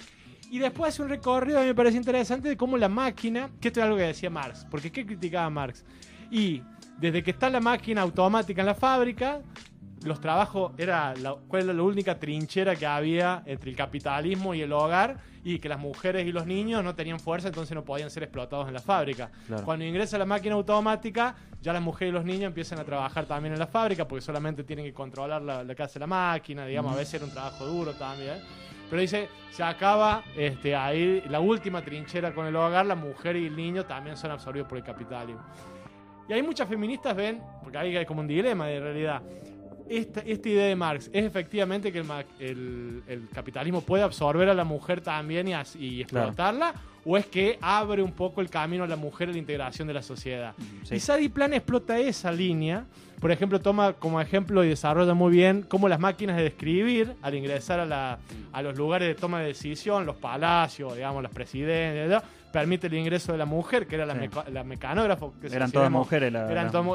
Y después hace un recorrido, a mí me parece interesante, de cómo la máquina, que esto es algo que decía Marx, porque ¿qué criticaba Marx? Y desde que está la máquina automática en la fábrica, los trabajos ¿cuál era la única trinchera que había entre el capitalismo y el hogar? Y que las mujeres y los niños no tenían fuerza, entonces no podían ser explotados en la fábrica. Claro. Cuando ingresa la máquina automática, ya las mujeres y los niños empiezan a trabajar también en la fábrica, porque solamente tienen que controlar lo que hace la máquina, digamos, a veces era un trabajo duro también. Pero dice, se acaba ahí la última trinchera con el hogar, la mujer y el niño también son absorbidos por el capitalismo. Y hay muchas feministas porque ahí hay como un dilema de realidad. Esta idea de Marx es efectivamente que el capitalismo puede absorber a la mujer también y explotarla, claro, o es que abre un poco el camino a la mujer a la integración de la sociedad. Sí. Y Sadi Plan explota esa línea. Por ejemplo, toma como ejemplo y desarrolla muy bien cómo las máquinas de escribir, al ingresar a los lugares de toma de decisión, los palacios, digamos, las presidencias, permite el ingreso de la mujer, que era la mecanógrafa. Eran todas mujeres.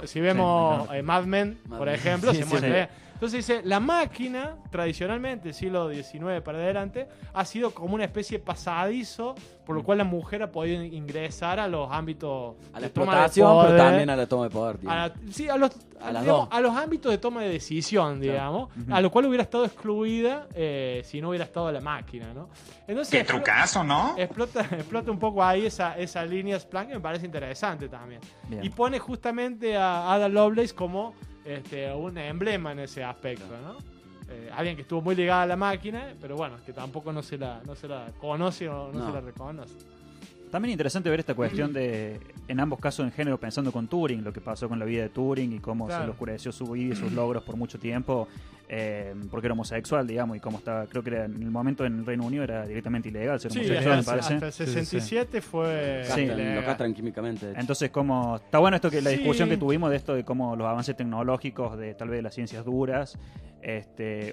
Si vemos Mad Men, por ejemplo, se muestra. Entonces dice, la máquina, tradicionalmente, siglo XIX para adelante, ha sido como una especie de pasadizo, por lo cual la mujer ha podido ingresar a los ámbitos a la explotación, pero también a la toma de poder. A los ámbitos de toma de decisión, digamos, a lo cual hubiera estado excluida si no hubiera estado la máquina, ¿no? Entonces, qué trucazo, ¿no? Explota un poco ahí esa línea Planck, que me parece interesante también. Bien. Y pone justamente a Ada Lovelace como un emblema en ese aspecto, ¿no? Alguien que estuvo muy ligada a la máquina, pero bueno, que tampoco no se la conoce o no se la reconoce. También interesante ver esta cuestión de, en ambos casos en género, pensando con Turing, lo que pasó con la vida de Turing y cómo se le oscureció su vida y sus logros por mucho tiempo, porque era homosexual, digamos, y cómo estaba, creo que en el momento en el Reino Unido era directamente ilegal ser homosexual, me parece. Hasta el 67 fue... Lo castran químicamente. Entonces, como está bueno esto que la discusión que tuvimos de esto de cómo los avances tecnológicos de tal vez las ciencias duras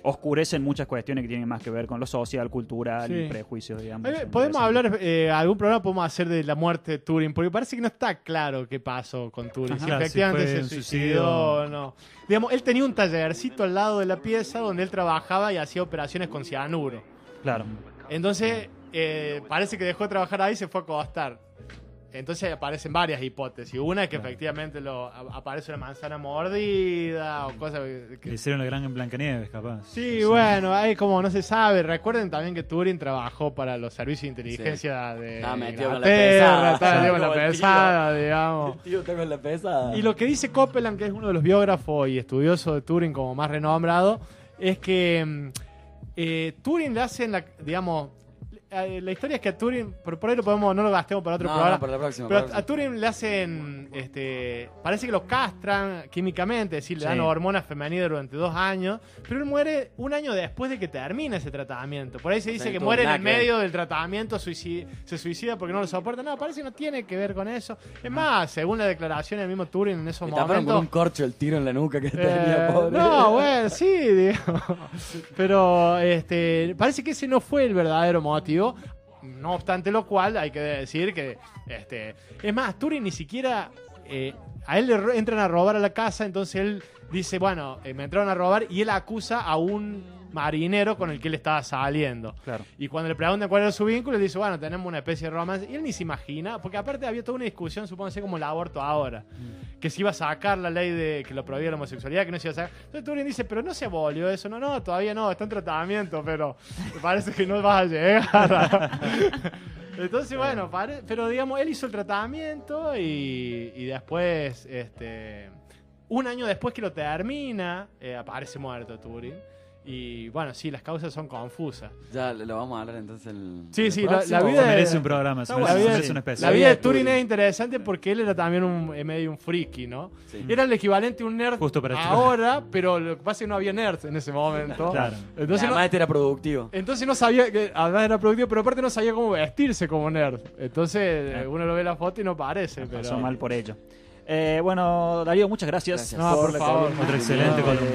oscurecen muchas cuestiones que tienen más que ver con lo social, cultural y prejuicios, digamos. Podemos hablar, algún programa podemos hacer de la muerte de Turing, porque parece que no está claro qué pasó con Turing. Si efectivamente se suicidó o no. Digamos, él tenía un tallercito al lado de la pieza donde él trabajaba y hacía operaciones con cianuro. Claro. Entonces, parece que dejó de trabajar ahí y se fue a acostar. Entonces aparecen varias hipótesis. Una es que efectivamente aparece una manzana mordida o cosas que... Le hicieron la gran en Blancanieves, capaz. Sí, bueno, ahí como no se sabe. Recuerden también que Turing trabajó para los servicios de inteligencia de Inglaterra. Estaba con la pesada, digamos. Tío, está con la pesada. Y lo que dice Copeland, que es uno de los biógrafos y estudiosos de Turing como más renombrado, es que Turing le hacen digamos... La historia es que a Turing, por ahí no lo gastemos para otro programa. No, para la próxima. Pero a Turing le hacen, parece que lo castran químicamente, es decir, le dan hormonas femeninas durante 2 años, pero él muere 1 año después de que termine ese tratamiento. Por ahí se dice que muere en el medio del tratamiento, se suicida porque no lo soporta. No, parece que no tiene que ver con eso. Es más, según la declaración del mismo Turing en esos momentos... taparon con un corcho el tiro en la nuca que tenía, pobre. No, bueno, sí, digamos. Pero parece que ese no fue el verdadero motivo. No obstante lo cual, hay que decir que... es más, Turing ni siquiera... a él le entran a robar a la casa, entonces él dice, bueno, me entraron a robar, y él acusa a un marinero con el que él estaba saliendo. Claro. Y cuando le preguntan cuál era su vínculo, él dice, bueno, tenemos una especie de romance. Y él ni se imagina, porque aparte había toda una discusión, supongo como el aborto ahora, que se iba a sacar la ley de que lo prohibía la homosexualidad, que no se iba a sacar. Entonces Turing dice, pero no se abolió eso. No, todavía no, está en tratamiento, pero me parece que no vas a llegar. Entonces, bueno, pero digamos, él hizo el tratamiento y después, 1 año después que lo termina, aparece muerto Turing. Y bueno, sí, las causas son confusas. Ya lo vamos a hablar entonces el. Sí, el sí, próximo. la vida Se de- merece un programa, se La merece, vida- se merece un especial. La vida de Turing es interesante porque él era también medio un friki, ¿no? Sí. Era el equivalente a un nerd Justo para esto. ahora, pero lo que pasa es que no había nerds en ese momento. Claro. Entonces Además, este era productivo. entonces no sabía, además era productivo, pero aparte no sabía cómo vestirse como nerd. Entonces uno lo ve la foto y no parece. Pero... Pasó mal por ello. Bueno, Darío, muchas gracias. Gracias. No, por la favor. columna. Otro excelente columna.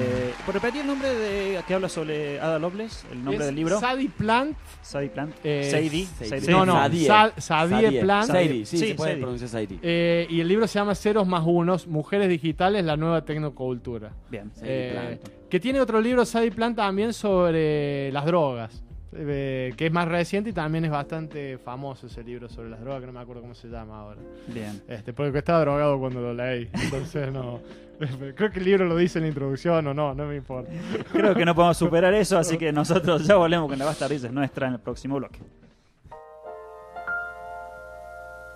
Por repetir el nombre de que habla sobre Ada Lovelace, el nombre Es del libro. Sadie Plant. Sadie Plant. Eh, Sadie. No, no, Sadie. Sadie Plant. Sadie, sí, Sí, se puede Sadie. pronunciar Sadie. Y el libro se llama Ceros más Unos, Mujeres Digitales, la nueva tecnocultura. Bien. Sadie Plant. Que tiene otro libro, Sadie Plant, también sobre las drogas. Que es más reciente y también es bastante famoso ese libro sobre las drogas, que no me acuerdo cómo se llama ahora. Bien. Porque estaba drogado cuando lo leí. Entonces no. Creo que el libro lo dice en la introducción o no me importa. Creo que no podemos superar eso, así que nosotros ya volvemos con la Bastardillas nuestra en el próximo bloque.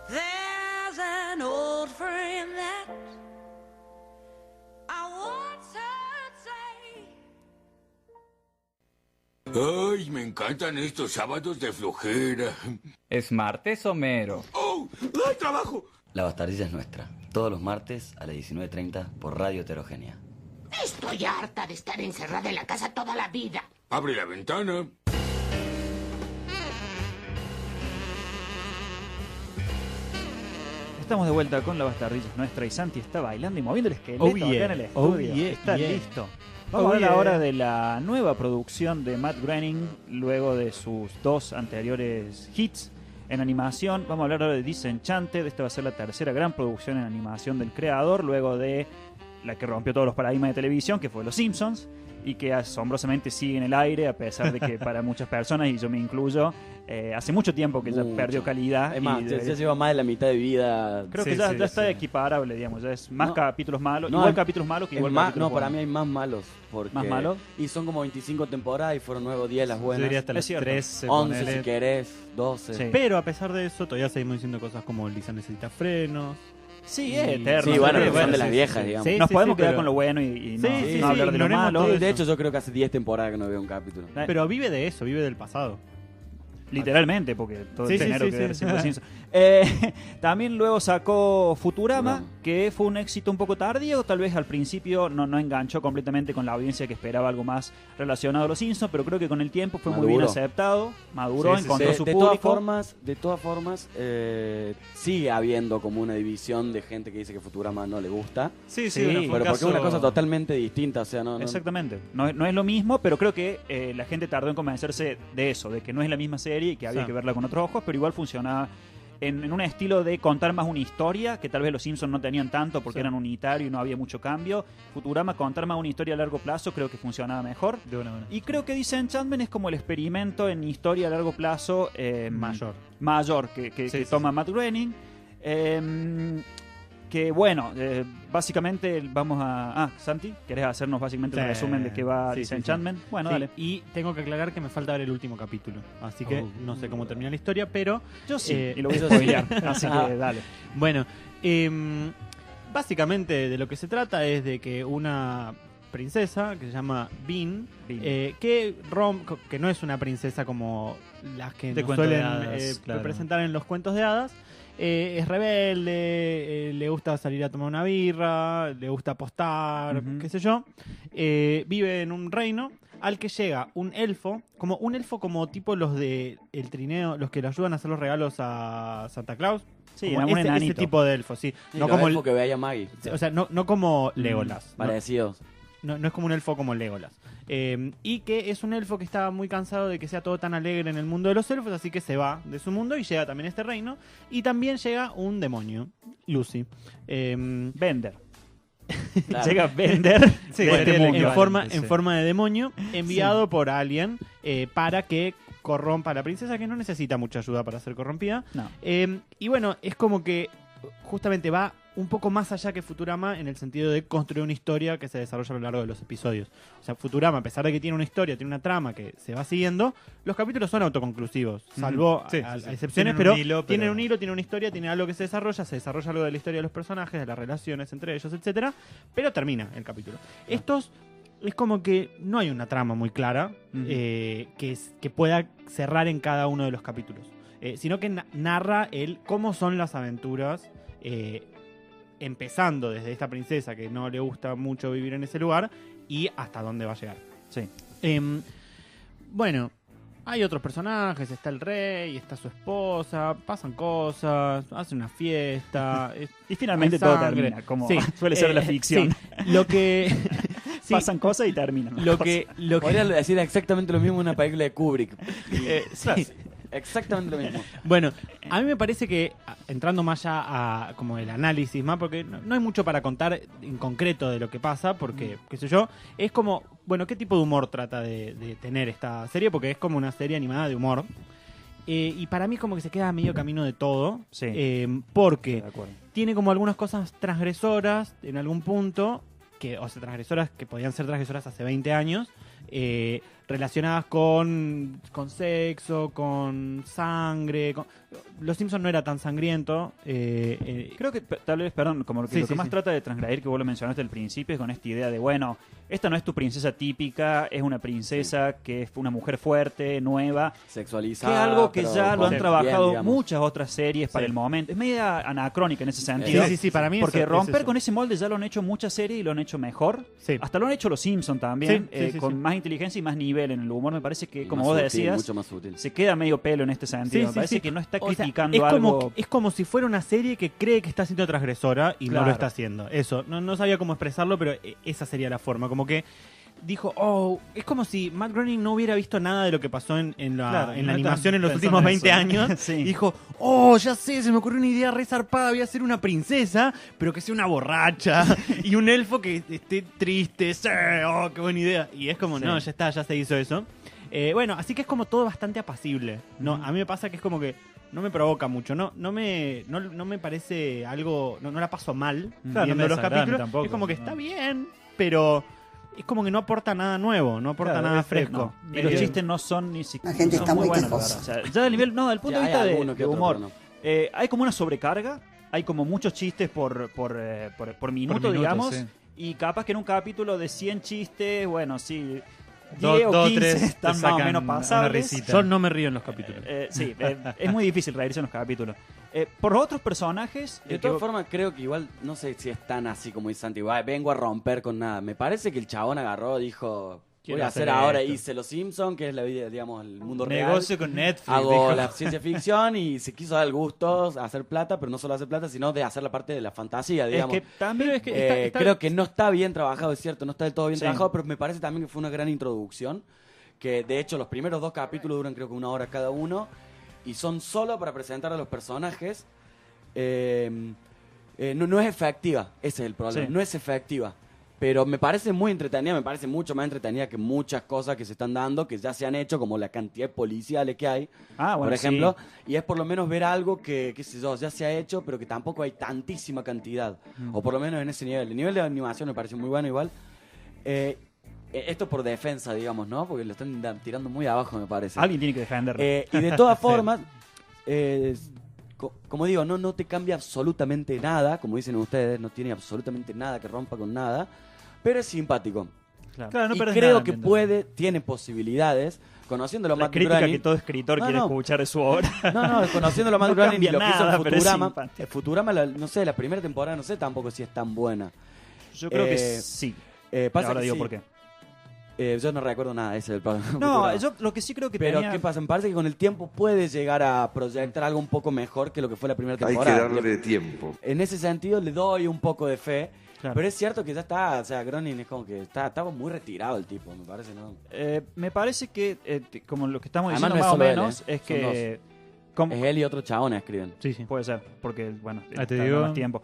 There's an old friend that I once heard say. Ay, me encantan estos sábados de flojera. ¿Es martes, Homero? ¡Oh! ¡Ay, trabajo! La Bastardilla es nuestra. Todos los martes a las 19:30 por Radio Heterogénea. Estoy harta de estar encerrada en la casa toda la vida. Abre la ventana. Estamos de vuelta con la Bastardillas nuestra y Santi está bailando y moviendo el esqueleto Oh, yeah. acá en el Oh, estudio. yeah, Está yeah. listo. Vamos Oh, a hablar yeah. ahora de la nueva producción de Matt Groening luego de sus dos anteriores hits en animación. Vamos a hablar ahora de Disenchanted. Esta va a ser la tercera gran producción en animación del creador luego de la que rompió todos los paradigmas de televisión, que fue Los Simpsons, y que asombrosamente sigue en el aire a pesar de que para muchas personas, y yo me incluyo, hace mucho tiempo que ya Mucho. perdió calidad. Es más, y ya lleva más de la mitad de vida. creo Sí, que ya, sí, ya está sí. equiparable, digamos. Ya es más No. capítulos malos. No, igual es- capítulos malos que Es igual más, capítulos no, para mí buenos. hay más malos. Porque, ¿Más malos? Y son como 25 temporadas y fueron nuevos 10 las Yo buenas. diría hasta Es las cierto. 13, 11 ponele. si querés, 12. Sí. Pero a pesar de eso, todavía seguimos diciendo cosas como Lisa necesita frenos. Sí, es eterno. Sí, bueno, Sí, pero son de sí, las sí, viejas, sí. digamos. Sí, Nos podemos quedar pero- con lo bueno y no, Sí, sí, no hablar de lo ignoremos malo. todo Sí, eso. de hecho, yo creo que hace 10 temporadas que no veo un capítulo. Pero vive de eso, vive del pasado. Literalmente, porque todo Sí, el sí, género sí, que sí. ver siempre Los Simpsons. También luego sacó Futurama, Futurama. que fue un éxito un poco tardío, tal vez al principio no enganchó completamente con la audiencia que esperaba algo más relacionado a Los Simpsons, pero creo que con el tiempo fue muy bien Maduró. aceptado, maduró, Sí, sí, encontró De, su de público. todas formas, sigue habiendo como una división de gente que dice que Futurama no le gusta. Sí, Sí, bueno, fue un Pero porque es una caso- cosa totalmente distinta, o sea, no. Exactamente, no es lo mismo, pero creo que la gente tardó en convencerse de eso, de que no es la misma serie y que había Sí. que verla con otros ojos, pero igual funcionaba en un estilo de contar más una historia, que tal vez los Simpsons no tenían tanto porque Sí. eran unitarios y no había mucho cambio. Futurama, contar más una historia a largo plazo, creo que funcionaba mejor. De una. Y creo que Disenchantment es como el experimento en historia a largo plazo mayor que Sí, sí, toma Matt Groening. Que bueno, básicamente vamos a... Santi, ¿querés hacernos básicamente un Sí, resumen de qué va sí, sí, Disenchantment? sí. Bueno, Sí, dale. Y tengo que aclarar que me falta ver el último capítulo. Así que Oh. no sé cómo termina la historia, pero. Yo sí, Eh, y lo voy a spoilear, así que dale. Bueno, básicamente de lo que se trata es de que una princesa que se llama Bean, Bean. que no es una princesa como las que De nos cuento de suelen hadas, claro. representar en los cuentos de hadas. Es rebelde, le gusta salir a tomar una birra, le gusta apostar, Ujú. qué sé yo. Vive en un reino al que llega un elfo como tipo los de el trineo, los que le ayudan a hacer los regalos a Santa Claus. Sí, Como un ese enanito. tipo de elfo, sí. Sí, No los como elfos que veía Maggie. o sea, no como Legolas. No, Parecidos. no es como un elfo como Legolas. Y que es un elfo que está muy cansado de que sea todo tan alegre en el mundo de los elfos, así que se va de su mundo y llega también a este reino. Y también llega un demonio, Lucy. Bender. Claro. Llega Bender Sí, de sería este el mundo. equivalente, en sí. forma de demonio, enviado por alguien para que corrompa a la princesa, que no necesita mucha ayuda para ser corrompida. No. Y bueno, es como que justamente va un poco más allá que Futurama en el sentido de construir una historia que se desarrolla a lo largo de los episodios. O sea, Futurama, a pesar de que tiene una historia, tiene una trama que se va siguiendo, los capítulos son autoconclusivos, salvo Sí, a sí, sí. excepciones, Tienen pero un hilo, tienen pero- un hilo, tienen una historia, tienen algo que se desarrolla algo de la historia de los personajes, de las relaciones entre ellos, etcétera, pero termina el capítulo. Estos es como que no hay una trama muy clara que pueda cerrar en cada uno de los capítulos. Sino que narra cómo son las aventuras, empezando desde esta princesa que no le gusta mucho vivir en ese lugar y hasta dónde va a llegar. Sí. Bueno, hay otros personajes, está el rey, está su esposa, pasan cosas, hacen una fiesta. Y finalmente hay todo sangre. termina, como suele ser la ficción. Sí, lo que... Pasan cosas y terminan. Podría decir exactamente lo mismo en una película de Kubrick. Sí. Exactamente lo mismo. Bueno, a mí me parece que, entrando más ya a como el análisis, más porque no hay mucho para contar en concreto de lo que pasa, porque, qué sé yo, es como, bueno, ¿qué tipo de humor trata de tener esta serie? Porque es como una serie animada de humor. Y para mí como que se queda a medio camino de todo, porque tiene como algunas cosas transgresoras en algún punto, transgresoras que podían ser transgresoras hace 20 años, relacionadas con sexo, con sangre. Los Simpsons no era tan sangriento. Creo que tal vez, perdón, como lo que más trata de transgredir, que vos lo mencionaste al principio, es con esta idea de, bueno, esta no es tu princesa típica, es una princesa que es una mujer fuerte, nueva, sexualizada, que es algo que ya lo han trabajado bien, muchas otras series para el momento. Es media anacrónica en ese sentido. Sí, para mí porque eso, romper es eso. con ese molde ya lo han hecho muchas series y lo han hecho mejor. Sí. Hasta lo han hecho los Simpsons también, Sí, con más inteligencia y más nivel en el humor. Me parece que, como más vos sutil, decías, mucho más sutil. se queda medio pelo en este sentido. Me parece que no está criticando es algo... es como si fuera una serie que cree que está siendo transgresora y no Claro. lo está haciendo. Eso, no sabía cómo expresarlo, pero esa sería la forma. Como que dijo, es como si Matt Groening no hubiera visto nada de lo que pasó en la animación en los últimos 20 años. Sí. Y dijo, ya sé, se me ocurrió una idea re zarpada, voy a ser una princesa, pero que sea una borracha y un elfo que esté triste. Sí, qué buena idea. Y es como, no, ya está, ya se hizo eso. Bueno, así que es como todo bastante apacible. No, a mí me pasa que es como que no me provoca mucho, no me parece algo, no la paso mal Claro, viendo no me los desagrada capítulos. tampoco, es como que no. está bien, pero es como que no aporta nada nuevo, no aporta nada fresco. Y los chistes no son ni siquiera. La gente son está muy buenos, la quejosa. verdad. O sea, ya del nivel, del punto de Ya, vista hay de alguno que otro, humor, pero no. hay como una sobrecarga, hay como muchos chistes por minuto, digamos, sí. y capaz que en un capítulo de 100 chistes, bueno, sí, 10 Dos o o 15 tres te están más o sacan menos una pasables. risita. Yo no me río en los capítulos. Sí, es muy difícil reírse en los capítulos. Por los otros personajes... De todas formas, creo que igual, no sé si es tan así como dice Santi, vengo a romper con nada. Me parece que el chabón agarró, dijo, voy a hacer ahora, hice Los Simpsons, que es la vida, digamos, el mundo real. Negocio con Netflix. Hago dijo. la ciencia ficción y se quiso dar el gusto hacer plata, pero no solo hacer plata, sino de hacer la parte de la fantasía, digamos. Es que también Pero es que está- Creo que no está bien trabajado, es cierto, no está del todo bien Sí. trabajado, pero me parece también que fue una gran introducción, que de hecho los primeros 2 capítulos duran creo que 1 hora cada uno, y son solo para presentar a los personajes. No es efectiva, ese es el problema, Sí. no es efectiva. Pero me parece muy entretenida, me parece mucho más entretenida que muchas cosas que se están dando, que ya se han hecho, como la cantidad de policiales que hay, bueno, por ejemplo. sí. Y es por lo menos ver algo que, qué sé yo, ya se ha hecho, pero que tampoco hay tantísima cantidad. O por lo menos en ese nivel. El nivel de animación me parece muy bueno igual. Esto por defensa, digamos, ¿no? Porque lo están tirando muy abajo, me parece. Alguien tiene que defenderlo. Y de todas formas, como digo, no te cambia absolutamente nada, como dicen ustedes, no tiene absolutamente nada que rompa con nada, pero es simpático. Claro, no y perdés creo nada que viendo. tiene posibilidades, conociéndolo La Matt crítica Groening. que todo escritor quiere escuchar de su obra. No, conociéndolo Matt No Groening y cambia lo que hizo nada, en pero es Futurama. simpático. Futurama, no sé, la primera temporada, no sé tampoco si es tan buena. Yo creo que sí. Pasa Ahora que digo sí. por qué. Yo no recuerdo nada, ese es el problema. No, Futurama. yo lo que sí creo que Pero tenía... ¿qué pasa? Me parece que con el tiempo puede llegar a proyectar algo un poco mejor que lo que fue la primera Hay que temporada. darle tiempo. En ese sentido le doy un poco de fe. Claro. Pero es cierto que ya está, o sea, Groening es como que estaba muy retirado el tipo, me parece, ¿no? me parece que, como lo que estamos Además, diciendo no es más o solo menos, él, es son que... Es él y otro chabón escriben. Sí. Puede ser, porque, bueno, Ah, te tarda digo. más tiempo.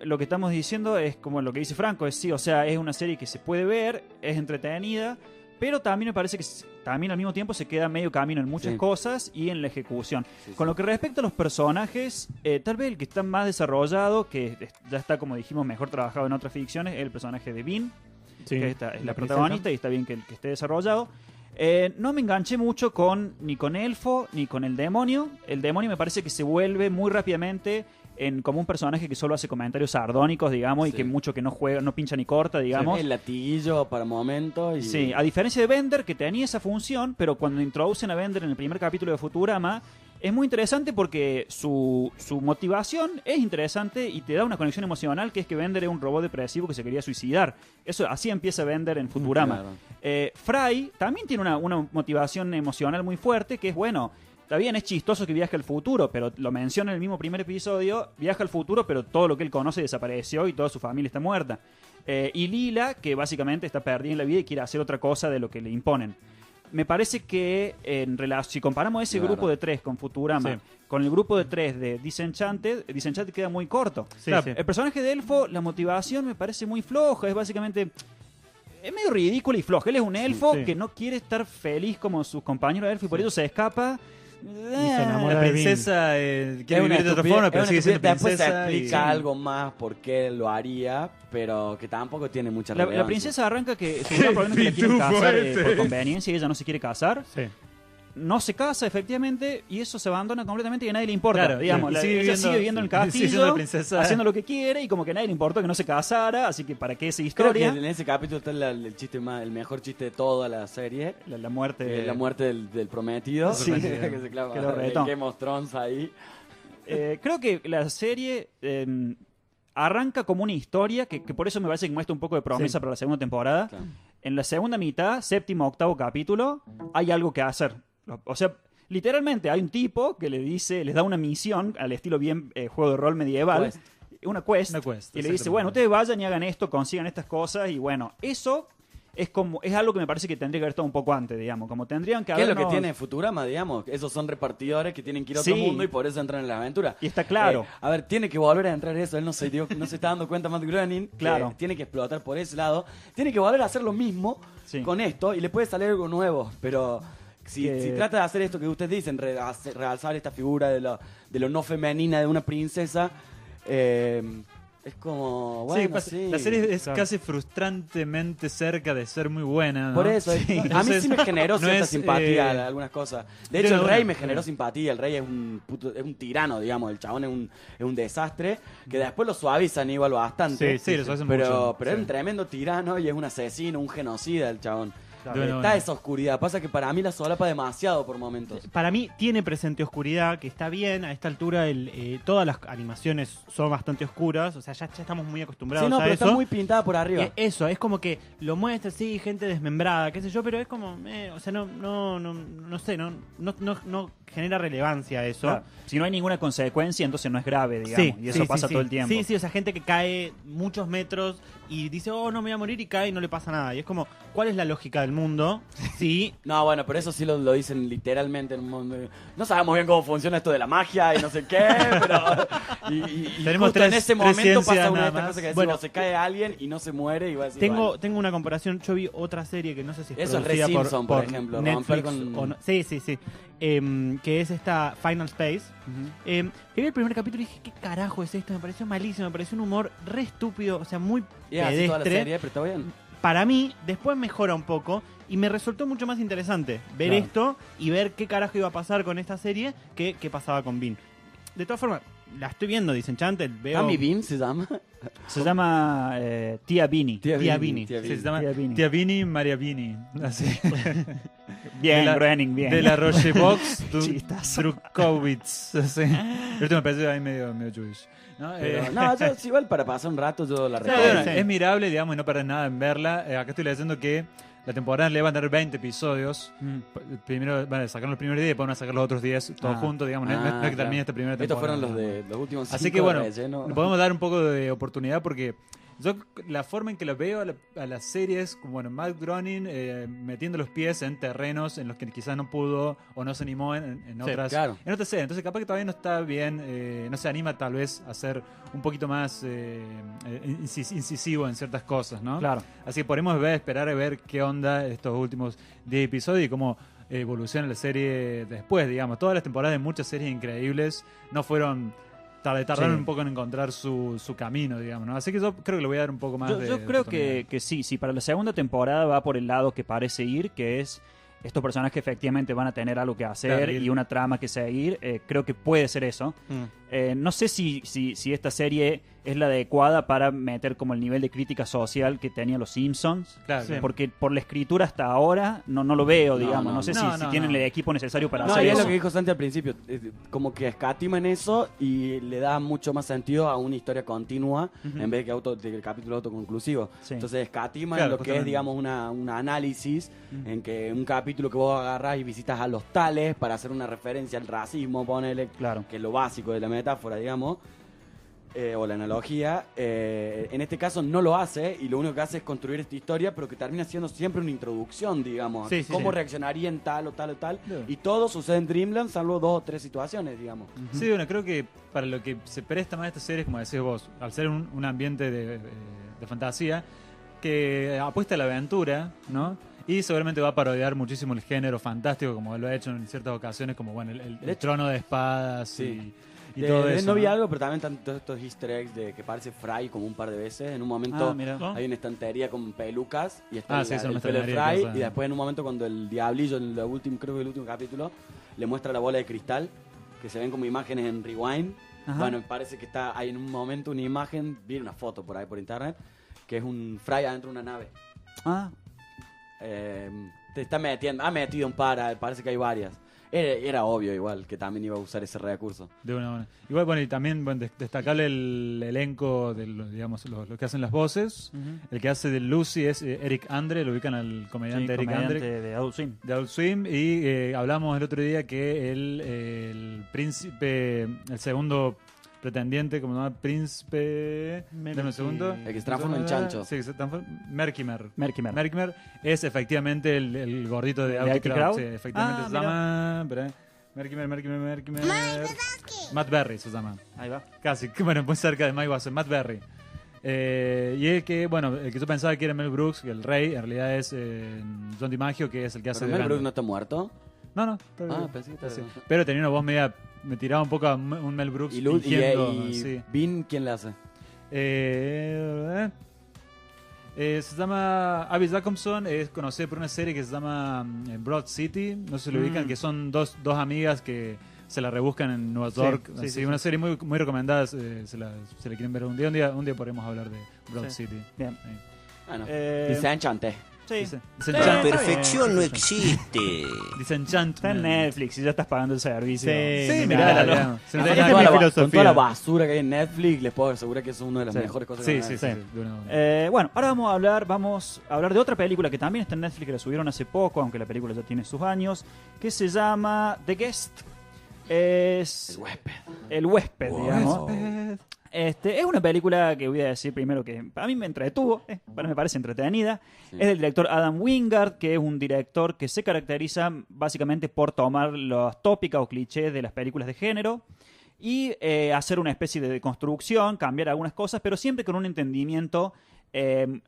Lo que estamos diciendo es como lo que dice Franco, es sí, o sea, es una serie que se puede ver, es entretenida, pero también me parece que también al mismo tiempo se queda medio camino en muchas Sí. cosas y en la ejecución. Sí, Con sí. lo que respecta a los personajes, tal vez el que está más desarrollado, que ya está, como dijimos, mejor trabajado en otras ficciones, es el personaje de Bean, Sí, que es la la princesa. protagonista y está bien que esté desarrollado. No me enganché mucho ni con Elfo ni con el demonio. El demonio me parece que se vuelve muy rápidamente como un personaje que solo hace comentarios sardónicos, digamos, y que mucho que no juega, no pincha ni corta, digamos. El latiguillo para momentos. Sí, a diferencia de Bender, que tenía esa función, pero cuando introducen a Bender en el primer capítulo de Futurama, es muy interesante porque su motivación es interesante y te da una conexión emocional, que es que Bender es un robot depresivo que se quería suicidar. Así empieza Bender en Futurama. Claro. Fry también tiene una motivación emocional muy fuerte, que es, bueno, está bien, es chistoso que viaje al futuro, pero lo menciona en el mismo primer episodio, viaja al futuro, pero todo lo que él conoce desapareció y toda su familia está muerta. Y Lila, que básicamente está perdida en la vida y quiere hacer otra cosa de lo que le imponen. Me parece que si comparamos ese grupo de 3 con Futurama, con el grupo de 3 de Disenchanted queda muy corto. El personaje de Elfo, la motivación me parece muy floja, es básicamente... Es medio ridículo y flojo. Él es un elfo que no quiere estar feliz como sus compañeros de elfo y por eso se escapa. Y se enamora la de princesa quiere vivir de otra forma, pero sigue siendo Después princesa. se explica algo más por qué lo haría, pero que tampoco tiene mucha relevancia. La princesa arranca que su gran problema es que la quieren casar por conveniencia y ella no se quiere casar. No se casa, efectivamente, y eso se abandona completamente y a nadie le importa. Claro, digamos, ella sigue viviendo en el castillo, princesa, haciendo lo que quiere, y como que a nadie le importa que no se casara, así que ¿para qué esa historia? Creo que en ese capítulo está el mejor chiste de toda la serie. La muerte. La muerte del prometido. Sí, que se clava el Game of Thrones ahí. Creo que la serie arranca como una historia que por eso me parece que muestra un poco de promesa para la segunda temporada. Claro. En la segunda mitad, séptimo, octavo capítulo, hay algo que hacer. O sea, literalmente hay un tipo que les da una misión al estilo bien juego de rol medieval. Una quest y le dice, bueno, ustedes vayan y hagan esto, consigan estas cosas, y bueno, eso es algo que me parece que tendría que haber estado un poco antes, digamos, como tendrían que haber... ¿Qué es lo que tiene Futurama, digamos? Esos son repartidores que tienen que ir a otro mundo y por eso entran en la aventura. Y está claro. A ver, tiene que volver a entrar eso, él no se está dando cuenta, Matt Groening, claro. Tiene que explotar por ese lado, tiene que volver a hacer lo mismo con esto y le puede salir algo nuevo, pero... Si trata de hacer esto que ustedes dicen, realzar esta figura de lo no femenina de una princesa, es como... Bueno, la serie es casi frustrantemente cerca de ser muy buena, ¿no? Por eso, a mí sí me generó cierta simpatía algunas cosas. De hecho, el rey me generó simpatía. El rey es un tirano, digamos. El chabón es un desastre, que después lo suavizan igual bastante. Sí, lo suavizan mucho. Pero es un tremendo tirano y es un asesino, un genocida el chabón. Está esa oscuridad. Pasa que para mí la solapa demasiado por momentos. Para mí tiene presente oscuridad, que está bien. A esta altura todas las animaciones son bastante oscuras. O sea, ya estamos muy acostumbrados a pero eso. está muy pintada por arriba. Eso, es como que lo muestra, sí, gente desmembrada, qué sé yo, pero es como, o sea, no sé, no genera relevancia eso. Claro. Si no hay ninguna consecuencia, entonces no es grave, digamos. Y eso pasa todo el tiempo. Sí, o sea, gente que cae muchos metros y dice, oh, no me voy a morir, y cae y no le pasa nada. Y es como, ¿cuál es la lógica del mundo? Sí. No, bueno, pero eso sí lo dicen literalmente. No sabemos bien cómo funciona esto de la magia y no sé qué, pero... Y tenemos justo en ese momento pasa una de estas cosas que decimos, bueno, se cae alguien y no se muere y va a decir, tengo una comparación. Yo vi otra serie que no sé si es eso es Re Simpson, por ejemplo. Netflix o no. Sí. Que es esta Final Space. Que vi el primer capítulo y dije, ¿qué carajo es esto? Me pareció malísimo, me pareció un humor re estúpido, o sea, muy pedestre. Toda la serie, pero está bien. Para mí, después mejora un poco y me resultó mucho más interesante ver esto y ver qué carajo iba a pasar con esta serie que qué pasaba con Bean. De todas formas, la estoy viendo, Disenchanted, veo... ¿Tammy Bean se llama? Se llama Tía Beanie. Tía Beanie. Se llama Tía Beanie, María Beanie. Así. Bien, Groening, bien. De la Rochebox, Drukowitz. Esto me parece ahí medio Jewish. No, yo igual para pasar un rato yo la recuerdo. Es mirable, digamos, y no perdés nada en verla. Acá estoy leyendo que la temporada le van a dar 20 episodios. Primero van a sacar los primeros 10 y después van a sacar los otros 10 todos juntos, digamos. No es que termine esta primera temporada. Estos fueron los últimos 5. Así que bueno, podemos dar un poco de oportunidad porque yo la forma en que la veo a las series, bueno, Matt Groening metiendo los pies en terrenos en los que quizás no pudo o no se animó en otras series. Entonces capaz que todavía no está bien, no se anima tal vez a ser un poquito más incisivo en ciertas cosas, ¿no? Claro. Así que podemos esperar a ver qué onda estos últimos 10 episodios y cómo evoluciona la serie después, digamos. Todas las temporadas de muchas series increíbles no fueron... Tardaron un poco en encontrar su camino, digamos, ¿no? Así que yo creo que le voy a dar un poco más Yo creo que sí, para la segunda temporada va por el lado que parece ir, que es estos personajes efectivamente van a tener algo que hacer y una trama que seguir. Creo que puede ser eso. No sé si esta serie es la adecuada para meter como el nivel de crítica social que tenían los Simpsons. Claro. Porque por la escritura hasta ahora no lo veo, digamos. No sé si tienen el equipo necesario para hacer y eso. es lo que dijo Santi al principio. Como que escatiman eso y le da mucho más sentido a una historia continua en vez de que el capítulo autoconclusivo. Sí. Entonces escatiman lo que es, digamos, un análisis en que un capítulo que vos agarrás y visitas a los tales para hacer una referencia al racismo, ponele, que es lo básico de la metáfora, digamos. O la analogía, en este caso no lo hace y lo único que hace es construir esta historia, pero que termina siendo siempre una introducción, digamos. Cómo reaccionaría en tal o tal o tal. Y todo sucede en Dreamland, salvo 2 o 3 situaciones, digamos. Sí, bueno, creo que para lo que se presta más esta serie, como decís vos, al ser un ambiente de fantasía, que apuesta a la aventura, ¿no? Y seguramente va a parodiar muchísimo el género fantástico, como lo ha hecho en ciertas ocasiones, como bueno, el trono de espadas y todo eso. No vi algo, pero también están todos estos easter eggs de que parece Fry como un par de veces. En un momento hay una estantería con pelucas y está el pelo de Fry. Y después en un momento cuando el diablillo, creo que el último capítulo, le muestra la bola de cristal, que se ven como imágenes en Rewind. Bueno, parece que hay en un momento una imagen, vi una foto por ahí por internet, que es un Fry adentro de una nave. Te está metiendo, ha metido un par, parece que hay varias. Era obvio igual que también iba a usar ese recurso. De una manera. Igual, bueno, y también destacarle el elenco de digamos, los que hacen las voces. El que hace de Lucy es Eric Andre, lo ubican al comediante Eric Andre. De Adult Swim. De Adult Swim. Y hablamos el otro día que el príncipe, el segundo pretendiente, como se llama, príncipe. Dame un segundo. El que se transforma en chancho. Sí, se transforma. Merkimer. Merkimer Es efectivamente el gordito de Out Crowd. Sí, efectivamente se llama. Merkimer. Matt Berry se llama. Ahí va. Casi, bueno, muy cerca de Mike Watson. Matt Berry. Y el que yo pensaba que era Mel Brooks, que el rey, en realidad es John DiMaggio, que es el que hace de Mel Brooks no está muerto. No. Pensé que estaba. Pero tenía una voz media. Me tiraba un poco a un Mel Brooks. ¿Y Bean quién le hace? Se llama Abby Jacobson. Es conocida por una serie que se llama Broad City. No sé si lo ubican, que son dos amigas que se la rebuscan en Nueva York. Sí, una serie muy, muy recomendada. Se la quieren ver un día podremos hablar de Broad City. Bien. Bueno, Disenchante. Sí. La perfección no existe. Disenchant. Está en Netflix y ya estás pagando el servicio. Sí, mirá. Con toda la basura que hay en Netflix, les puedo asegurar que es una de las mejores cosas que hay. Bueno, ahora vamos a hablar de otra película que también está en Netflix, que la subieron hace poco, aunque la película ya tiene sus años, que se llama The Guest. Es el huésped, digamos. Es una película que voy a decir primero que a mí me entretuvo, me parece entretenida. Es del director Adam Wingard, que es un director que se caracteriza básicamente por tomar los tópicos o clichés de las películas de género y hacer una especie de deconstrucción, cambiar algunas cosas, pero siempre con un entendimiento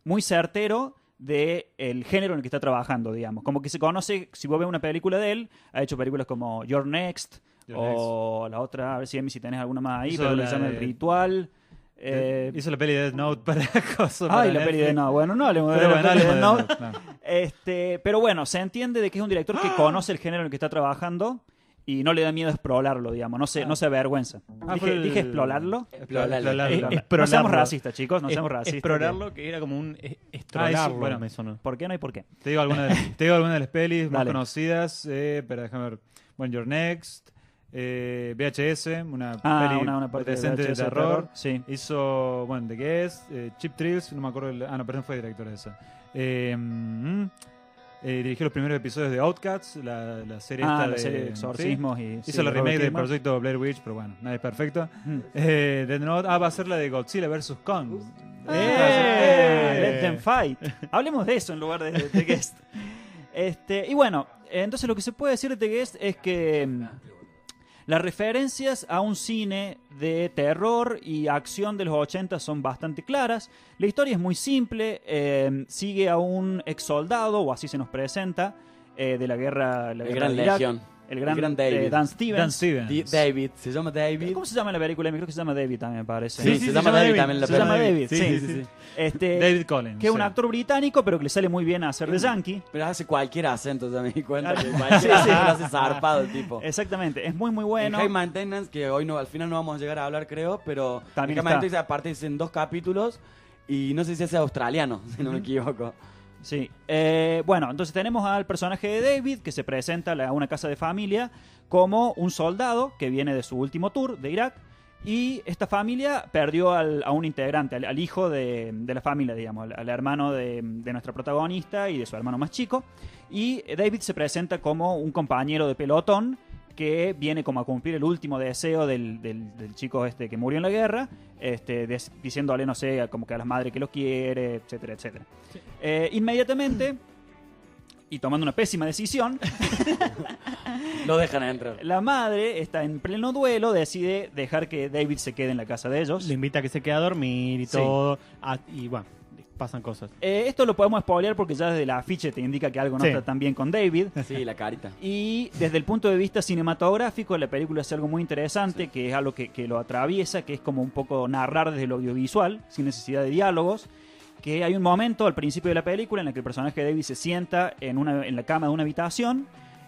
muy certero del género en el que está trabajando, digamos. Como que se conoce, si vos ves una película de él, ha hecho películas como You're Next, la otra, a ver si tenés alguna más ahí, pero le llama El Ritual. Hizo la peli de Death Note para cosas. La peli de Death Note. Bueno, no hablemos de la peli de Death Note. Pero bueno, se entiende de que es un director que conoce el género en el que está trabajando y no le da miedo explorarlo, digamos. No se avergüenza. Dije explorarlo. No seamos racistas, chicos. No seamos racistas. Explorarlo, que era como un explorarlo. Bueno, me sonó. ¿Por qué no hay por qué? Te digo algunas de las pelis más conocidas, pero déjame ver. Bueno, You're Next. VHS, una peli decente de terror. Sí. Hizo, The Guest, Cheap Thrills, no me acuerdo. Perdón, fue director de esa. Dirigió los primeros episodios de Outcast, la serie de exorcismos. Hizo la remake del proyecto Blair Witch, pero bueno, nadie es perfecto. Death Note, va a ser la de Godzilla vs. Kong. Let them fight. Hablemos de eso en lugar de The Guest. Y bueno, entonces lo que se puede decir de The Guest es que las referencias a un cine de terror y acción de los 80 son bastante claras. La historia es muy simple, sigue a un ex soldado, o así se nos presenta, de la guerra Gran Legión. El gran David. Dan Stevens. Dan Stevens. David, se llama David. ¿Cómo se llama la película? Creo que se llama David también, me parece. Sí, se llama David también. Se llama David, sí. David Collins. Que es un actor británico, pero que le sale muy bien a hacer de yankee. Pero hace cualquier acento, ya me di cuenta. Claro. Que cualquier Sí, acento sí. lo hace zarpado el tipo. Exactamente, es muy bueno. En High Maintenance, que hoy no, al final no vamos a llegar a hablar, creo, pero También en High está. Maintenance aparte dicen 2 capítulos y no sé si es australiano, si no me equivoco. Sí. Bueno, entonces tenemos al personaje de David que se presenta a una casa de familia como un soldado que viene de su último tour de Irak. Y esta familia perdió a un integrante, al hijo de la familia, digamos, al hermano de nuestra protagonista y de su hermano más chico. Y David se presenta como un compañero de pelotón que viene como a cumplir el último deseo del chico que murió en la guerra, diciéndole, no sé, como que a las madres que lo quiere, etcétera, etcétera. Sí. Inmediatamente, y tomando una pésima decisión, lo dejan entrar. La madre está en pleno duelo, decide dejar que David se quede en la casa de ellos. Le invita a que se quede a dormir y todo. Y bueno, pasan cosas. Esto lo podemos spoilear porque ya desde la afiche te indica que algo no está tan bien con David. Sí, la carita. Y desde el punto de vista cinematográfico, la película hace algo muy interesante, que es algo que lo atraviesa, que es como un poco narrar desde lo audiovisual, sin necesidad de diálogos. Que hay un momento al principio de la película en el que el personaje de David se sienta en la cama de una habitación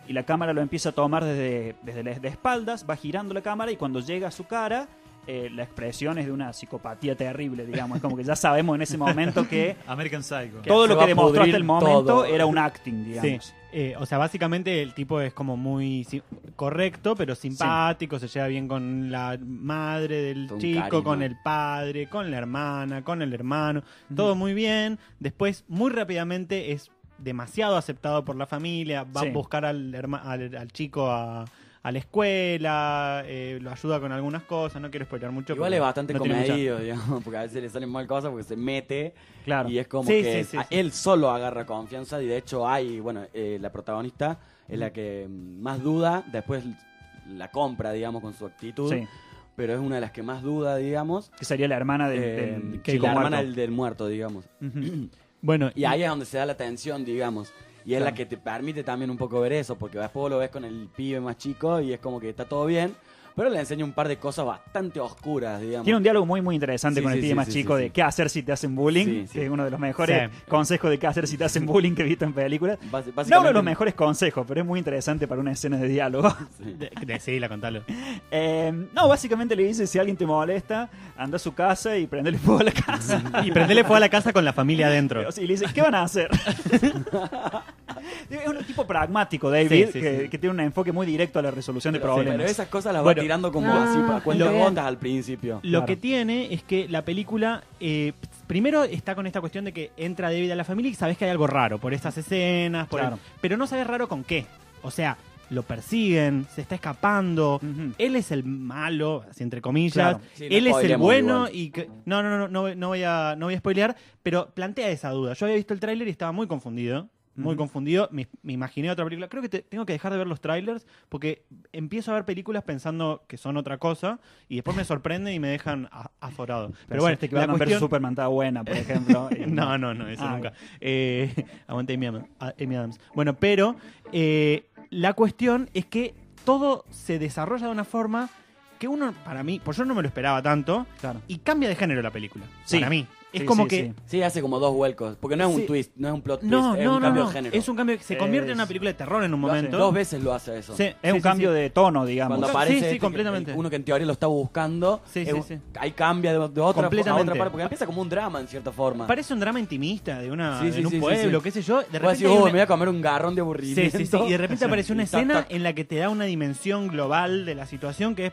y la cámara lo empieza a tomar desde de espaldas, va girando la cámara y cuando llega a su cara, la expresión es de una psicopatía terrible, digamos. Es como que ya sabemos en ese momento que American Psycho. Todo lo que demostró hasta el momento todo. era un acting, digamos. Sí. O sea, básicamente el tipo es como muy correcto, pero simpático, se lleva bien con la madre del chico, carisma. con el padre, con la hermana, con el hermano, todo muy bien. Después, muy rápidamente, es demasiado aceptado por la familia, va a buscar al chico a la escuela, lo ayuda con algunas cosas, no quiero spoiler mucho. Igual es bastante no tiene comedido, digamos, porque a veces le salen mal cosas porque se mete y es como Sí, que sí, él solo agarra confianza y de hecho la protagonista es la que más duda, después la compra, digamos, con su actitud. Sí. Pero es una de las que más duda, digamos. Que sería la hermana del chico la hermana muerto. del muerto, digamos. Bueno, y ahí es donde se da la tensión, digamos. Y es Claro. la que te permite también un poco ver eso, porque después lo ves con el pibe más chico y es como que está todo bien, pero le enseña un par de cosas bastante oscuras, digamos. Tiene un diálogo muy muy interesante Sí, con el sí, pibe sí, más sí, chico sí, de sí. qué hacer si te hacen bullying, Sí, sí. que es uno de los mejores Sí. consejos de qué hacer si te hacen bullying que he visto en películas. Básicamente- No uno de los mejores consejos, pero es muy interesante para una escena de diálogo. Decidila, contalo. No, básicamente le dice, si alguien te molesta, anda a su casa y prendele fuego a la casa. Y prendele fuego a la casa con la familia adentro. Y le dice, ¿qué van a hacer? Es un tipo pragmático, David, Sí, sí, que tiene un enfoque muy directo a la resolución de Pero problemas. esas cosas las va Bueno, tirando como así para cuenta gotas al principio. Lo que tiene es que la película, primero está con esta cuestión de que entra David a la familia y sabes que hay algo raro por estas escenas, Claro. pero no sabes raro con qué. O sea, lo persiguen, se está escapando, él es el malo, así entre comillas, Claro. Sí, no él es el spoilemos bueno igual. y que, no voy a spoilear, pero plantea esa duda. Yo había visto el tráiler y estaba muy confundido. Muy confundido, me imaginé otra película. Creo que tengo que dejar de ver los trailers porque empiezo a ver películas pensando que son otra cosa y después me sorprenden y me dejan aforado. Pero bueno, que Batman vs Superman estaba buena, por ejemplo. no, eso nunca. Aguante Amy Adams. Bueno, pero la cuestión es que todo se desarrolla de una forma que uno, para mí, pues yo no me lo esperaba tanto, Claro. y cambia de género la película. Sí. Para mí. Es Sí, como sí, que... sí. Sí, hace como 2 vuelcos, porque no es un Sí. twist, no es un plot twist, No, es un cambio de no. género. Es un cambio que se convierte en una película de terror en un Lo hace, momento. 2 veces lo hace eso. Sí, Es un cambio de tono, digamos. Cuando Sí, aparece sí, completamente. uno que en teoría lo está buscando, Sí, es sí, un- sí. ahí cambia de otra a Completamente. otra parte, porque empieza como un drama en cierta forma. Parece un drama intimista de una Sí, sí, en un sí, sí, pueblo, sí. qué sé yo. De Vos repente decís, hay me una- voy a comer un garrón de Sí, aburrimiento. sí, sí. Y de repente aparece una Y tac, escena tac. en la que te da una dimensión global de la situación que es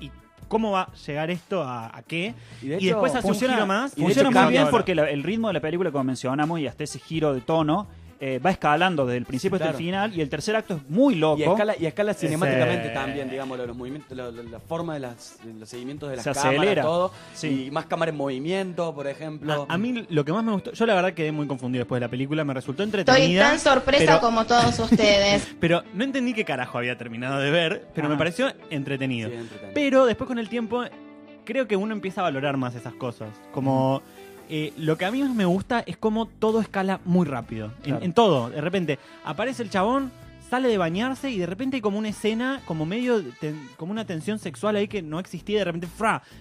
y cómo va a llegar esto a qué. Y de Y hecho, después hace un giro más. y de Funciona hecho muy bien cambia- porque el ritmo de la película, como mencionamos, y hasta ese giro de tono, va escalando desde el principio hasta Claro. el final, y el tercer acto es muy loco. Y escala cinemáticamente Ese- también, digamos, los movimientos, la forma de los seguimientos de las Se cámaras, acelera. todo. Sí. Y más cámara en movimiento, por ejemplo. A mí lo que más me gustó, yo la verdad quedé muy confundido después de la película, me resultó Estoy entretenida. tan sorpresa pero- como todos ustedes. Pero no entendí qué carajo había terminado de ver, pero me pareció entretenido. Sí, entretenido. Pero después con el tiempo creo que uno empieza a valorar más esas cosas. Como lo que a mí más me gusta es cómo todo escala muy rápido. Claro. En todo. De repente aparece el chabón, sale de bañarse y de repente hay como una escena, como medio, como una tensión sexual ahí que no existía, de repente,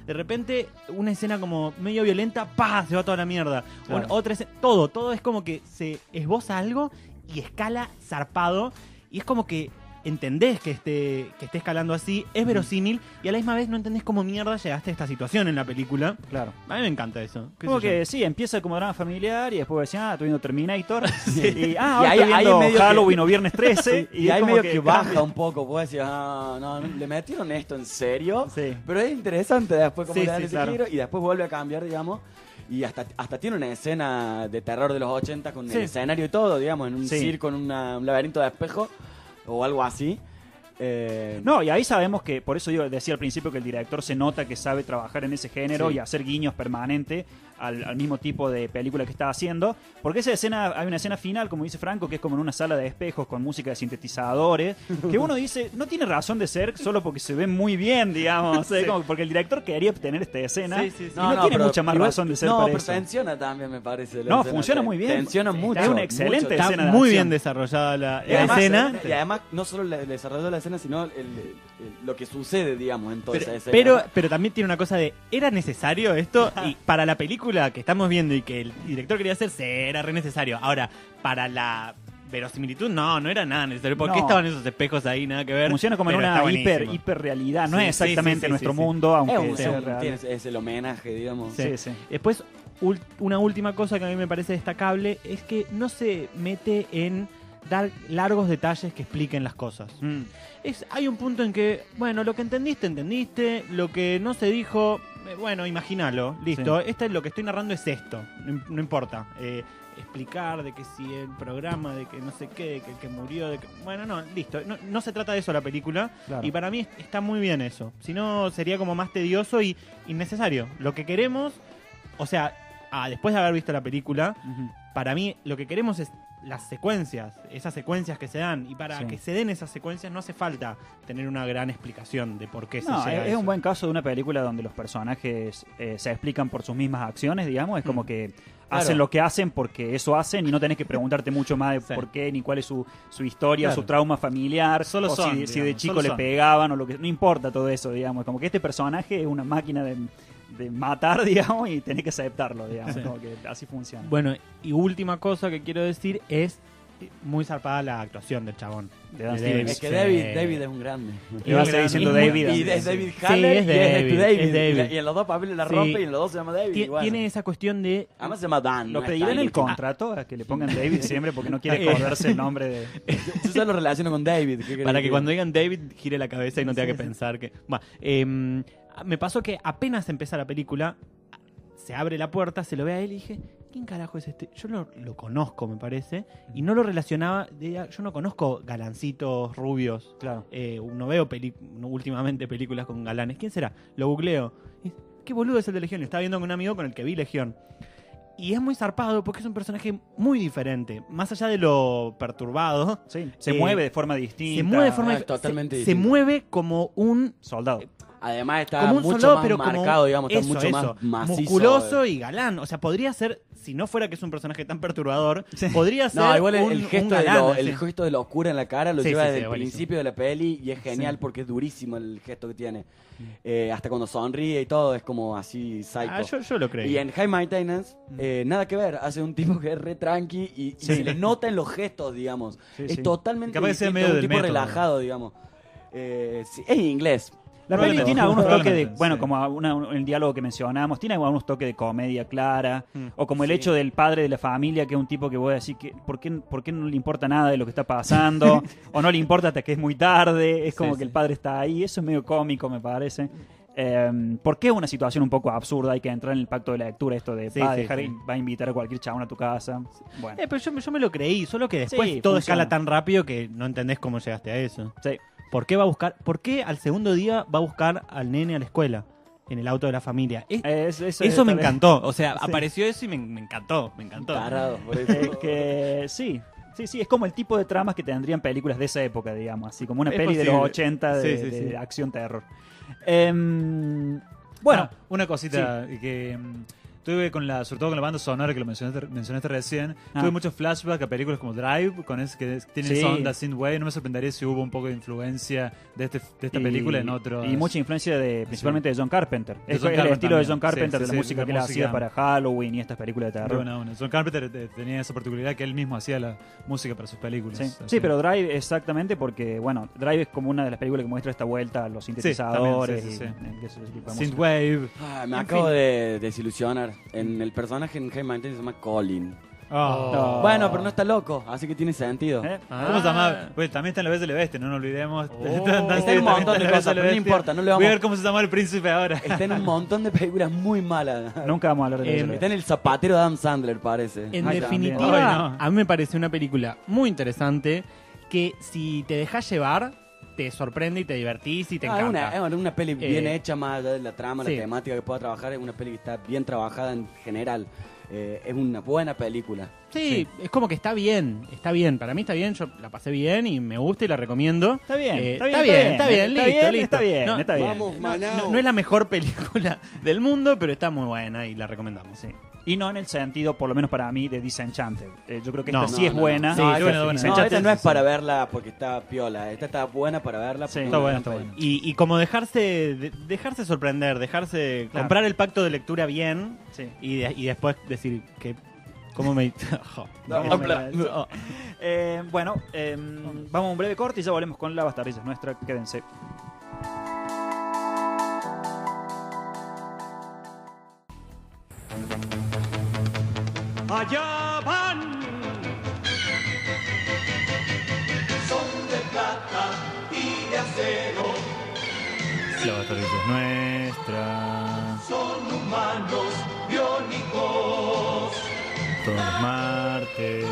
de repente una escena como medio violenta, se va toda la mierda. Claro. Otra escena, todo es como que se esboza algo y escala zarpado, y es como que entendés que esté escalando así, es verosímil, y a la misma vez no entendés cómo mierda llegaste a esta situación en la película. Claro. A mí me encanta eso. Como que sí, empieza como drama familiar y después decían, estoy viendo Terminator. Y ahí- estoy viendo ahí medio Halloween que- o Viernes 13. Y es ahí como medio que baja cambia. un poco, puedes decir, no, le metieron esto en serio. Sí. Pero es interesante después cómo Sí, le dan sí, ese claro. giro y después vuelve a cambiar, digamos. Y hasta tiene una escena de terror de los 80 con Sí. el escenario y todo, digamos, en un Sí. circo, en un laberinto de espejo o algo así. No, y ahí sabemos que, por eso yo decía al principio que el director se nota que sabe trabajar en ese género Sí. y hacer guiños permanentes al mismo tipo de película que está haciendo. Porque esa escena, hay una escena final, como dice Franco, que es como en una sala de espejos con música de sintetizadores, que uno dice, no tiene razón de ser solo porque se ve muy bien, digamos. O sea, Sí. como porque el director quería obtener esta escena Sí, sí, sí. y no tiene pero mucha más igual- razón de ser No, para pero eso. funciona también, me parece. la No, escena. funciona muy bien. Funciona Está mucho. una excelente mucho. Está escena de muy acción. bien desarrollada la Y además, escena. y además, no solo el desarrollo de la escena, sino lo que sucede, digamos, en toda esa escena. Pero también tiene una cosa de, ¿era necesario esto? Y para la película que estamos viendo y que el director quería hacer, era re necesario. Ahora, para la verosimilitud, no era nada necesario. ¿Por qué No. estaban esos espejos ahí? Nada que ver. Funciona como en Pero una está buenísimo. hiper realidad. No Sí, es sí, exactamente sí, sí, nuestro sí, sí. mundo, aunque es, sea real. es el homenaje, digamos. Sí. Sí. Después, una última cosa que a mí me parece destacable es que no se mete en dar largos detalles que expliquen las cosas. Hay un punto en que, bueno, lo que entendiste, lo que no se dijo, bueno, imagínalo, listo. Lo que estoy narrando es esto, no importa. Explicar de que si el programa, de que no sé qué, de que el que murió, de que... Bueno, no, listo. No se trata de eso la película. Claro. Y para mí está muy bien eso. Si no, sería como más tedioso y innecesario. Lo que queremos, o sea, después de haber visto la película, para mí lo que queremos es las secuencias, esas secuencias que se dan. Y para Sí. que se den esas secuencias no hace falta tener una gran explicación de por qué se No, llega a es eso. un buen caso de una película donde los personajes se explican por sus mismas acciones, digamos. Es como que hacen lo que hacen porque eso hacen y no tenés que preguntarte mucho más de Sí. por qué, ni cuál es su historia, Claro. su trauma familiar, Solo o son, si de digamos, chico solo le son. pegaban o lo que... No importa todo eso, digamos. Como que este personaje es una máquina de matar, digamos, y tenés que aceptarlo, digamos. Sí. Como que así funciona. Bueno, y última cosa que quiero decir es muy zarpada la actuación del chabón. De Dan De Stevens. Es que Sí. David es un grande. Y va a seguir diciendo muy- David. Y es Sí. David Sí, Haller es y es David. David. Y en los dos papeles la Sí. rompe y en los dos se llama David. y bueno. Tiene esa cuestión de... Además se llama Dan. Lo no es pedirá en el Tiny. contrato a que le pongan David siempre porque no quiere acordarse el nombre de... Yo solo lo relaciono con David. ¿qué querés Para que decir? cuando digan David gire la cabeza y no tenga que pensar que... Bueno, me pasó que apenas empieza la película, se abre la puerta, se lo ve a él y dije, ¿quién carajo es este? Yo lo conozco, me parece, y no lo relacionaba, yo no conozco galancitos rubios. Claro. No veo últimamente películas con galanes. ¿Quién será? Lo googleo. Y, ¿qué boludo es el de Legión? Lo estaba viendo con un amigo con el que vi Legión. Y es muy zarpado porque es un personaje muy diferente. Más allá de lo perturbado. Sí, se mueve de forma distinta. Se mueve de forma totalmente se distinta. mueve como un soldado. Además está como un mucho soldado, más pero como marcado, digamos, está eso, mucho más eso, macizo. musculoso y galán. O sea, podría ser, si no fuera que es un personaje tan perturbador, podría ser No, igual un, el gesto, un galán, así. el gesto de locura en la cara lo Sí, lleva sí, desde sí, el buenísimo. principio de la peli y es genial porque es durísimo el gesto que tiene. Hasta cuando sonríe y todo es como así psycho. Yo lo creí. Y en High Maintenance, nada que ver. Hace un tipo que es re tranqui y se le nota en los gestos, digamos. Sí, es sí. totalmente Capaz que sea distinto, medio un del tipo método. relajado, digamos. Sí, es inglés. La peli Probablemente. tiene algunos toques de, Probablemente, bueno, sí. como el diálogo que mencionamos, tiene algunos toques de comedia clara, Mm. o como el Sí. hecho del padre de la familia, que es un tipo que voy a decir que ¿por qué no le importa nada de lo que está pasando? O no le importa hasta que es muy tarde, es como Sí, que sí. el padre está ahí, eso es medio cómico, me parece. Porque es una situación un poco absurda, hay que entrar en el pacto de la lectura, esto de Sí, va a sí, dejar, sí. va a invitar a cualquier chabón a tu casa. Bueno, Pero yo me lo creí, solo que después Sí, todo funciona. escala tan rápido que no entendés cómo llegaste a eso. sí. ¿Por qué al segundo día va a buscar al nene a la escuela? En el auto de la familia. Eso me encantó. O sea, Sí. apareció eso y me encantó. Me encantó. Tarado, por eso. Es que sí. Sí, es como el tipo de tramas que tendrían películas de esa época, digamos, así como una Es peli de posible. los 80 de, Sí, sí, sí. de acción terror. Bueno, una cosita que tuve sobre todo con la banda sonora que lo mencionaste recién, tuve muchos flashbacks a películas como Drive, con ese que tiene esa onda synthwave. No me sorprendería si hubo un poco de influencia de esta película en otros. Y mucha influencia principalmente de John Carpenter. Es el estilo de John Carpenter, de la música que él hacía para Halloween y estas películas de terror. Bueno, John Carpenter tenía esa particularidad que él mismo hacía la música para sus películas. Sí, pero Drive exactamente porque, bueno, Drive es como una de las películas que muestra esta vuelta a los sintetizadores. Synthwave. Me acabo de desilusionar. En el personaje en High Maintenance se llama Colin. Bueno, pero no está loco, así que tiene sentido. ¿Cómo se llama? Pues también está en La Bella y la Bestia, no nos olvidemos. Está en un montón de cosas, pero no importa. No le vamos... Voy a ver cómo se llama el príncipe ahora. Está en un montón de películas muy malas. Nunca vamos a hablar de eso. Está en El zapatero de Adam Sandler, parece. En definitiva, a mí me pareció una película muy interesante que si te dejas llevar, te sorprende y te divertís y te encanta. Es una peli bien hecha, más allá de la trama, la temática que pueda trabajar. Es una peli que está bien trabajada en general. Es una buena película. Sí, es como que está bien. Para mí está bien, yo la pasé bien y me gusta y la recomiendo. Está bien, listo. Está bien. Vamos, no es la mejor película del mundo, pero está muy buena y la recomendamos. Sí. Y no en el sentido, por lo menos para mí, de Disenchanted. Yo creo que esta sí es buena. Esta no es para verla porque está piola. Esta está buena para verla porque está buena. Y como dejarse sorprender, comprar el pacto de lectura bien y después decir que... ¿Cómo me...? Bueno, vamos a un breve corte y ya volvemos con La Bastardilla Nuestra. Quédense. Allá van. Son de plata y de acero. La Bastardilla es nuestra. Son humanos biónicos. Todos los martes.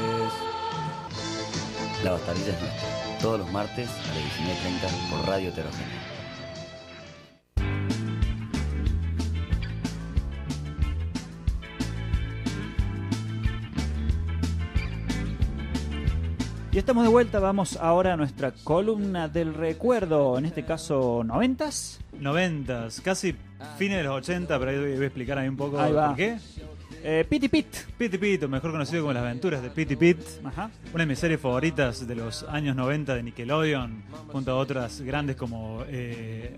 La Bastardilla es nuestra. Todos los martes a las 19:30 por Radio Heterogénea. Y estamos de vuelta, vamos ahora a nuestra columna del recuerdo, en este caso, ¿90s? 90s, casi fines de los 80, pero ahí voy a explicar ahí un poco por qué. Pitty Pit. Pitty Pit, o mejor conocido como Las Aventuras de Pitty Pit. Ajá. Una de mis series favoritas de los años 90 de Nickelodeon, junto a otras grandes como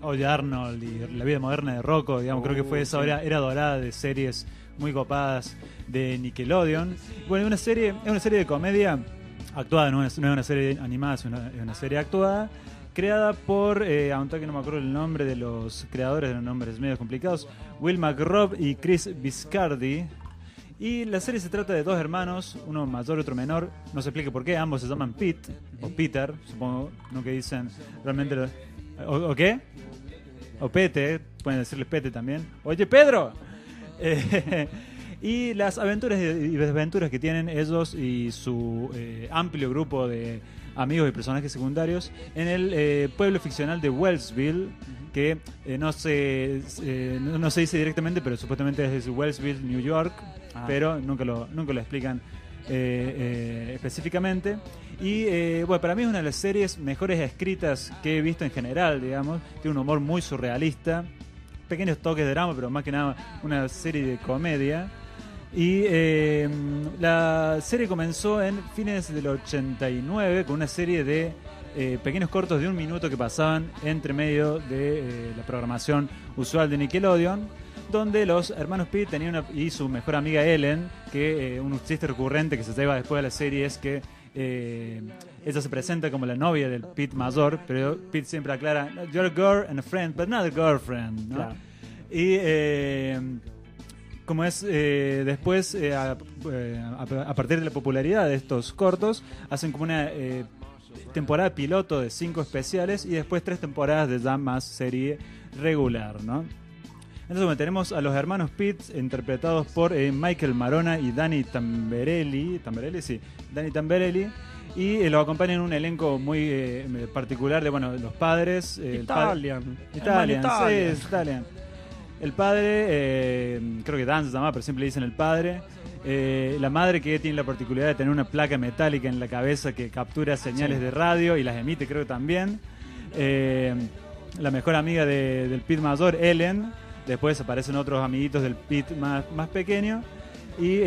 Oye Arnold y La vida moderna de Rocco, digamos, creo que fue esa era dorada de series muy copadas de Nickelodeon. Bueno, es una serie de comedia actuada, no es una serie animada, es una serie actuada, creada por, aunque no me acuerdo el nombre de los creadores, de los nombres medio complicados, Will McRobb y Chris Viscardi. Y la serie se trata de dos hermanos, uno mayor y otro menor, no se explica por qué, ambos se llaman Pete, o Peter, supongo, no que dicen realmente, ¿o qué? O Pete, pueden decirles Pete también. Oye, Pedro. Y las aventuras y desventuras que tienen ellos y su amplio grupo de amigos y personajes secundarios en el pueblo ficcional de Wellsville, que no se dice directamente, pero supuestamente es Wellsville, New York, pero nunca lo explican específicamente. Y bueno, para mí es una de las series mejores escritas que he visto en general, digamos. Tiene un humor muy surrealista, pequeños toques de drama, pero más que nada una serie de comedia. Y la serie comenzó en fines del 89 con una serie de pequeños cortos de 1 minuto que pasaban entre medio de la programación usual de Nickelodeon, donde los hermanos Pete tenían y su mejor amiga Ellen, que un chiste recurrente que se lleva después de la serie es que ella se presenta como la novia del Pete mayor, pero Pete siempre aclara, you're a girl and a friend, but not a girlfriend, ¿no? Claro. Y como es después, a partir de la popularidad de estos cortos, hacen como una temporada piloto de 5 especiales y después 3 temporadas de ya más serie regular, ¿no? Entonces bueno, tenemos a los hermanos Pitts interpretados por Michael Marona y Danny Tamberelli, Danny Tamberelli, y los acompañan un elenco muy particular de, bueno, los padres, Italian. El padre, creo que Dan se llama, pero siempre le dicen el padre. La madre, que tiene la particularidad de tener una placa metálica en la cabeza que captura señales de radio y las emite, creo que también. La mejor amiga del Pete mayor, Ellen. Después aparecen otros amiguitos del Pete más pequeño. Y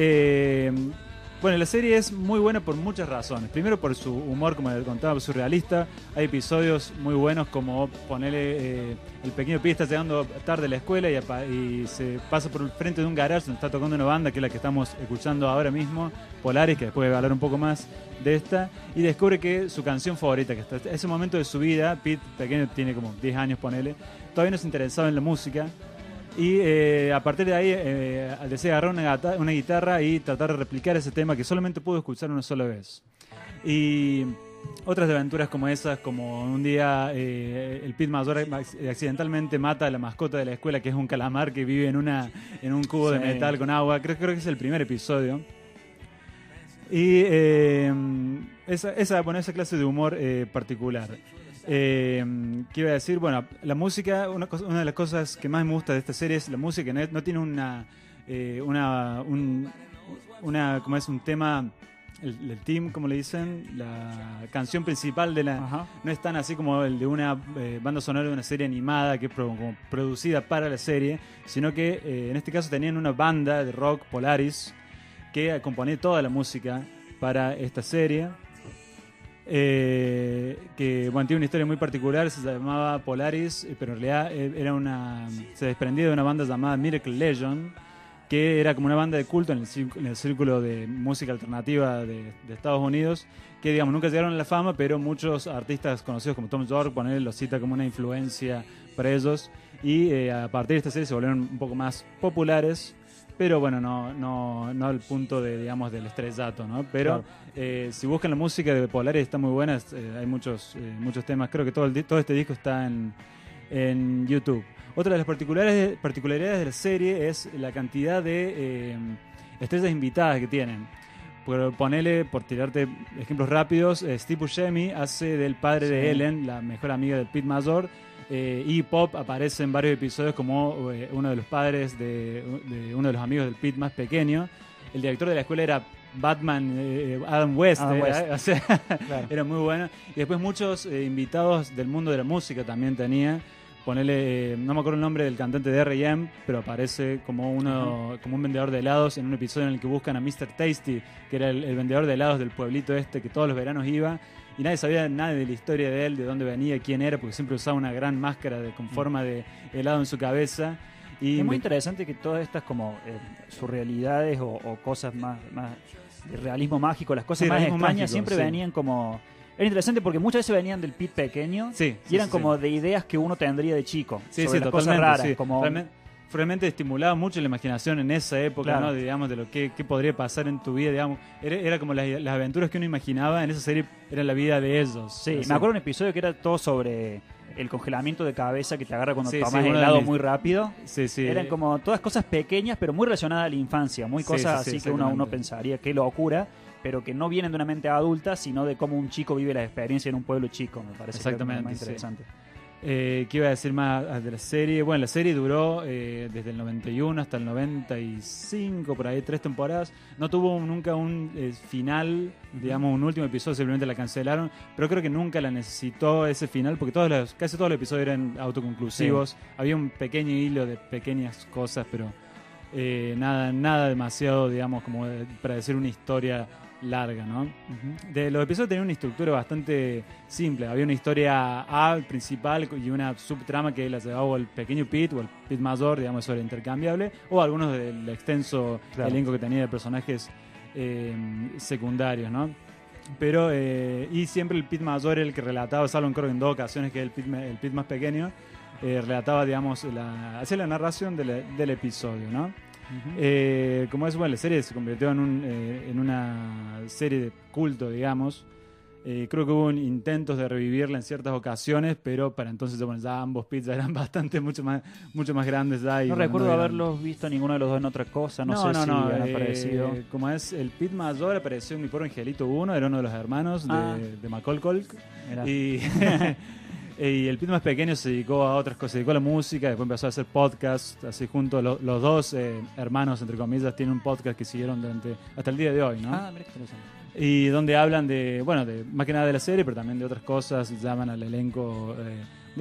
bueno, la serie es muy buena por muchas razones. Primero por su humor, como les contaba, surrealista. Hay episodios muy buenos como ponerle el pequeño Pete está llegando tarde a la escuela y se pasa por el frente de un garage donde está tocando una banda que es la que estamos escuchando ahora mismo, Polaris, que después voy a hablar un poco más de esta, y descubre que su canción favorita, que hasta ese momento de su vida, Pete pequeño tiene como 10 años, ponele, todavía no se interesaba en la música. Y a partir de ahí desea agarrar una guitarra y tratar de replicar ese tema que solamente pudo escuchar una sola vez. Y otras aventuras como esas, como un día el Pete mayor accidentalmente mata a la mascota de la escuela, que es un calamar que vive en un cubo de metal con agua. Creo que es el primer episodio. Y esa clase de humor particular. ¿Qué iba a decir? Bueno, la música, una de las cosas que más me gusta de esta serie es la música. No tiene como es un tema, el team, como le dicen, la canción principal de la, no es tan así como el de una banda sonora de una serie animada que es como producida para la serie, sino que en este caso tenían una banda de rock, Polaris, que componía toda la música para esta serie. Que bueno, tiene una historia muy particular, se llamaba Polaris, pero en realidad se desprendía de una banda llamada Miracle Legion, que era como una banda de culto en el círculo de música alternativa de Estados Unidos, que digamos nunca llegaron a la fama, pero muchos artistas conocidos como Tom York lo cita como una influencia para ellos, y a partir de esta serie se volvieron un poco más populares. Pero bueno, no al punto de, digamos, del estrellato, ¿no? Pero claro, si buscan la música de Polaris está muy buena, hay muchos temas. Creo que todo este disco está en YouTube. Otra de las particularidades de la serie es la cantidad de estrellas invitadas que tienen. Por tirarte ejemplos rápidos, Steve Buscemi hace del padre de Ellen, la mejor amiga del Pete mayor. Y Pop aparece en varios episodios como uno de los padres de uno de los amigos del Pete más pequeño. El director de la escuela era Batman, Adam West. O sea, claro, era muy bueno. Y después muchos invitados del mundo de la música también tenía. Ponele, no me acuerdo el nombre del cantante de R.E.M., pero aparece como un vendedor de helados en un episodio en el que buscan a Mr. Tasty, que era el vendedor de helados del pueblito que todos los veranos iba. Y nadie sabía nada de la historia de él, de dónde venía, quién era, porque siempre usaba una gran máscara con forma de helado en su cabeza. Y es muy interesante que todas estas como surrealidades o cosas más de realismo mágico, las cosas más extrañas mágico, siempre venían como... Era interesante porque muchas veces venían del Pete pequeño y eran como de ideas que uno tendría de chico sobre las cosas raras. Como... Realmente estimulaba mucho la imaginación en esa época, claro, ¿no? Digamos, de lo que podría pasar en tu vida, digamos. Era como las aventuras que uno imaginaba en esa serie, era la vida de ellos. Sí, me acuerdo de un episodio que era todo sobre el congelamiento de cabeza que te agarra cuando tomas helado muy rápido. Eran como todas cosas pequeñas, pero muy relacionadas a la infancia, muy cosas así que uno pensaría, qué locura, pero que no vienen de una mente adulta, sino de cómo un chico vive la experiencia en un pueblo chico, me parece. Exactamente, que es más interesante. ¿Qué iba a decir más de la serie? Bueno, la serie duró desde el 91 hasta el 95, por ahí 3 temporadas. No tuvo nunca un final, digamos, un último episodio, simplemente la cancelaron. Pero creo que nunca la necesitó ese final, porque casi todos los episodios eran autoconclusivos. Sí. Había un pequeño hilo de pequeñas cosas, pero nada demasiado, digamos, como para decir una historia larga, ¿no? De los episodios tenían una estructura bastante simple. Había una historia principal y una subtrama que la llevaba el pequeño Pete o el Pete mayor, digamos, eso era intercambiable, o algunos del extenso elenco que tenía de personajes secundarios, ¿no? Pero y siempre el Pete mayor era el que relataba, salvo creo en 2 ocasiones que el Pete más pequeño relataba, digamos, hacía la narración del episodio, ¿no? Como es, bueno, la serie se convirtió en una serie de culto, digamos. Creo que hubo intentos de revivirla en ciertas ocasiones, pero para entonces ya ambos Pete eran mucho más grandes ya. No recuerdo haberlos visto ninguno de los dos en otra cosa, no sé si han aparecido. Como es, el Pete mayor apareció en Mi Pobre Angelito 1, era uno de los hermanos de Macaulay Culkin. Y el Pete más pequeño se dedicó a otras cosas, se dedicó a la música, después empezó a hacer podcasts, así juntos. Los dos hermanos, entre comillas, tienen un podcast que siguieron hasta el día de hoy, ¿no? Mira qué interesante. Y donde hablan de más que nada de la serie, pero también de otras cosas, llaman al elenco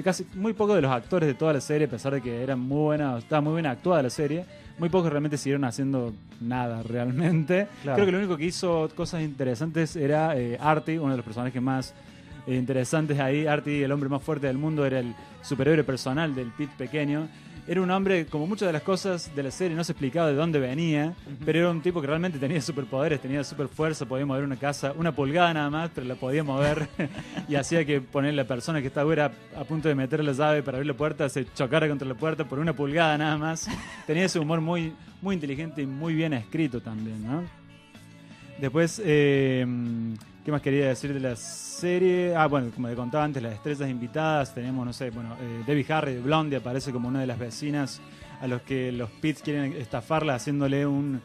casi muy pocos de los actores de toda la serie, a pesar de que eran muy buena, estaba muy bien actuada la serie, muy pocos realmente siguieron haciendo nada realmente. Claro. Creo que lo único que hizo cosas interesantes era Artie, uno de los personajes más interesantes ahí. Artie, el hombre más fuerte del mundo, era el superhéroe personal del Pete pequeño. Era un hombre, como muchas de las cosas de la serie, no se explicaba de dónde venía, pero era un tipo que realmente tenía superpoderes, tenía super fuerza, podía mover una casa, una pulgada nada más, pero la podía mover y hacía que poner la persona que estaba a punto de meter la llave para abrir la puerta, se chocara contra la puerta por una pulgada nada más. Tenía ese humor muy, muy inteligente y muy bien escrito también, ¿no? Después, ¿qué más quería decir de la serie? Bueno, como te contaba antes, las estrellas invitadas. Tenemos, no sé, Debbie Harry de Blondie aparece como una de las vecinas a los que los Pitts quieren estafarla haciéndole una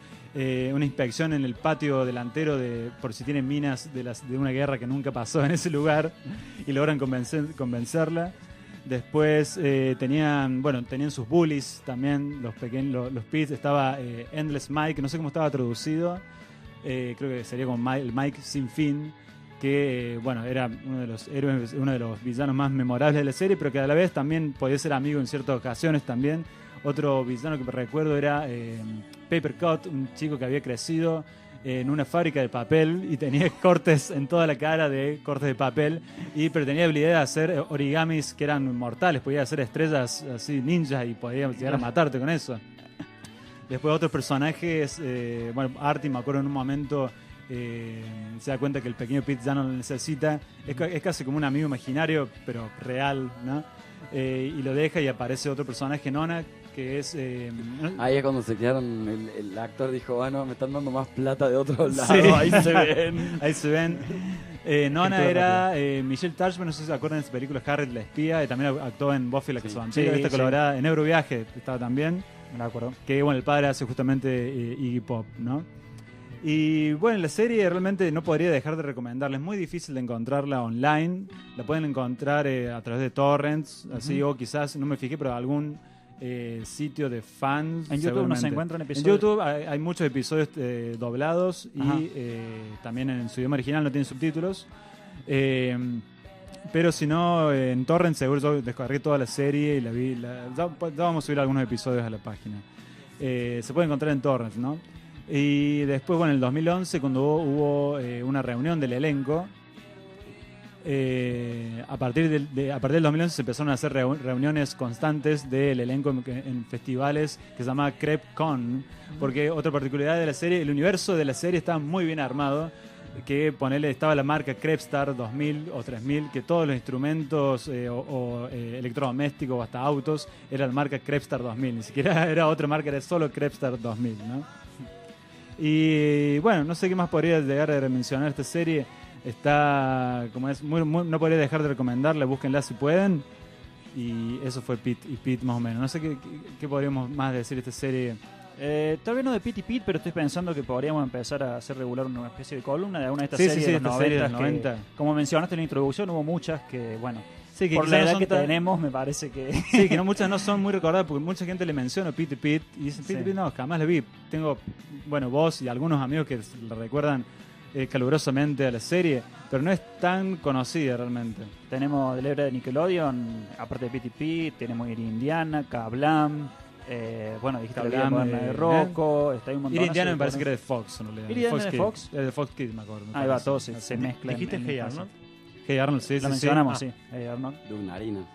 inspección en el patio delantero por si tienen minas de una guerra que nunca pasó en ese lugar y logran convencerla. Después tenían sus bullies también, los Pitts. Estaba Endless Mike, no sé cómo estaba traducido. Creo que sería como el Mike sin fin, que era uno de los héroes, uno de los villanos más memorables de la serie, pero que a la vez también podía ser amigo en ciertas ocasiones también. Otro villano que me recuerdo era Papercut, un chico que había crecido en una fábrica de papel y tenía cortes en toda la cara de cortes de papel, pero tenía habilidad de hacer origamis que eran mortales, podía hacer estrellas así ninjas y podía llegar a matarte con eso. Después otros personajes, Artie, me acuerdo en un momento, se da cuenta que el pequeño Pete ya no lo necesita. Es casi como un amigo imaginario, pero real, ¿no? Y lo deja y aparece otro personaje, Nona, que es... Ahí es cuando se quedaron, el actor dijo, bueno, me están dando más plata de otro lado. Sí. Ahí se ven. Ahí se ven. Nona era Michelle Tarshman, no sé si se acuerdan de esa película Harriet la espía, y también actuó en Buffy la Cazavampiro, esta colorada en Euroviaje estaba también. Me acuerdo. Que el padre hace justamente Iggy Pop, ¿no? Y bueno, la serie realmente no podría dejar de recomendarla. Es muy difícil de encontrarla online. La pueden encontrar a través de torrents, así, o quizás, no me fijé, pero algún sitio de fans. En YouTube no se encuentran episodios. En YouTube hay muchos episodios doblados y también en su idioma original, no tienen subtítulos. Pero si no, en torrent seguro yo descargué toda la serie y la vi. Ya vamos a subir algunos episodios a la página. Se puede encontrar en torrent, ¿no? Y después, en el 2011, cuando hubo una reunión del elenco, a partir del 2011 se empezaron a hacer reuniones constantes del elenco en festivales que se llamaba CrepCon, porque otra particularidad de la serie, el universo de la serie está muy bien armado, que estaba la marca Crepstar 2000 o 3000, que todos los instrumentos electrodomésticos o hasta autos era la marca Crepstar 2000, ni siquiera era otra marca, era solo Crepstar 2000, ¿no? Y no sé qué más podría llegar a mencionar esta serie. Está, como es, no podría dejar de recomendarla, búsquenla si pueden. Y eso fue Pete más o menos. No sé qué podríamos más decir de esta serie. Tal vez no de Pete y Pete, pero estoy pensando que podríamos empezar a hacer regular una especie de columna de alguna de estas series de los 90. Como mencionaste en la introducción, hubo muchas que, que por la edad que tenemos, me parece que... Sí, que muchas no son muy recordadas, porque mucha gente le menciona Pete y Pete y dicen, Pete y Pete no, jamás la vi. Tengo, vos y algunos amigos que la recuerdan calurosamente a la serie, pero no es tan conocida realmente. Tenemos de la era de Nickelodeon, aparte de Pete y Pete, tenemos Ir Indiana, Kablam, dijiste la vida moderna de Rocco, está ahí un montón. Ir Indiana me parece que era de Fox, ¿no? ¿Ir Indiana de Fox? Era de Fox Kids, me acuerdo. Ahí va, todo se mezcla. ¿Dijiste Hey Arnold? Hey Arnold, sí, la mencionamos, sí. Hey Arnold. Doug Narina.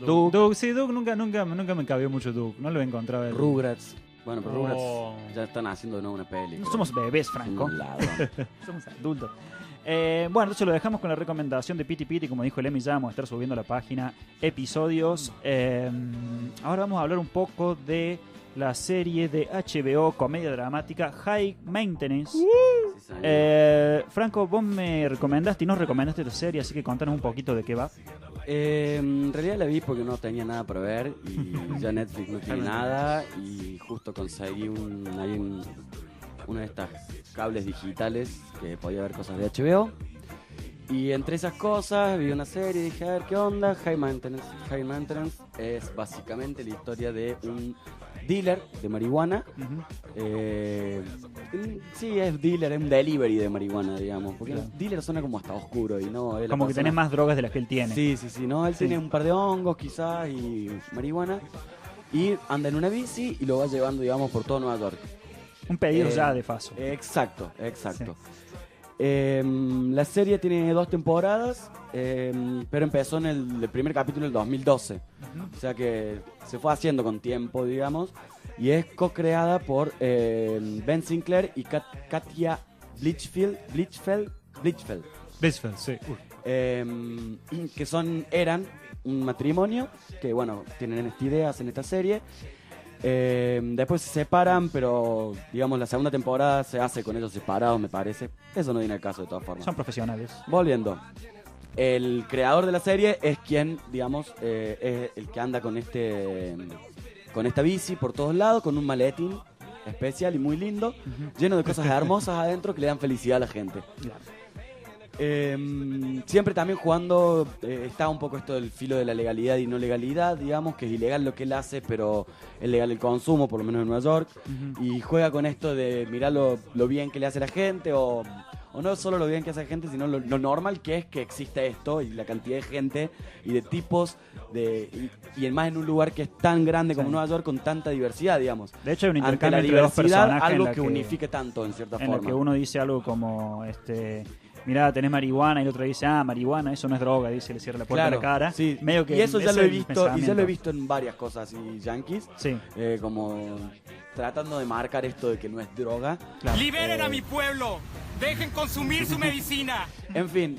Doug nunca me cabió mucho Doug, no lo he encontrado. Rugrats. Bueno, pero Rugrats ya están haciendo de nuevo una peli. No somos bebés, Franco. Somos adultos. Entonces lo dejamos con la recomendación de Pete y Pete, y como dijo el Emi, ya vamos a estar subiendo a la página episodios. Ahora vamos a hablar un poco de la serie de HBO, comedia dramática, High Maintenance. Franco, vos me recomendaste y nos recomendaste esta serie, así que contanos un poquito de qué va. En realidad la vi porque no tenía nada para ver y ya Netflix no tiene nada, y justo conseguí una de estas cables digitales que podía ver cosas de HBO, y entre esas cosas vi una serie y dije, a ver qué onda. High Maintenance es básicamente la historia de un dealer de marihuana. Sí, es dealer, es un delivery de marihuana, digamos. Porque el dealer suena como hasta oscuro y no. Como que tenés más drogas de las que él tiene. Sí, no, él tiene un par de hongos quizás y marihuana. Y anda en una bici y lo va llevando, digamos, por todo Nueva York. Un pedido ya de paso. Exacto. La serie tiene 2 temporadas, pero empezó en el primer capítulo del 2012. O sea que se fue haciendo con tiempo, digamos. Y es co-creada por Ben Sinclair y Katia Blichfeld, sí. Que eran un matrimonio que, bueno, tienen esta idea, hacen esta serie. Después se separan, pero digamos la segunda temporada se hace con ellos separados, me parece. Eso no viene al caso de todas formas. Son profesionales. Volviendo. El creador de la serie es quien, digamos, es el que anda con esta bici por todos lados, con un maletín especial y muy lindo, lleno de cosas hermosas adentro que le dan felicidad a la gente. Siempre también jugando, está un poco esto del filo de la legalidad y no legalidad, digamos, que es ilegal lo que él hace, pero es legal el consumo, por lo menos en Nueva York, y juega con esto de mirar lo bien que le hace la gente, o no solo lo bien que hace la gente, sino lo normal que es que existe esto, y la cantidad de gente y de tipos, y más en un lugar que es tan grande como Nueva York, con tanta diversidad, digamos. De hecho hay un Ante intercambio la entre dos diversidad, personajes algo en la que unifique tanto, en cierta en forma. la que uno dice algo como mirá, tenés marihuana, y el otro dice, marihuana, eso no es droga, dice, le cierra la puerta a la cara. Sí. Medio que y eso ya ese lo he es el visto, pensamiento. y ya lo he visto en varias cosas así yankees, como tratando de marcar esto de que no es droga. ¡Liberen a mi pueblo! ¡Dejen consumir su medicina! En fin,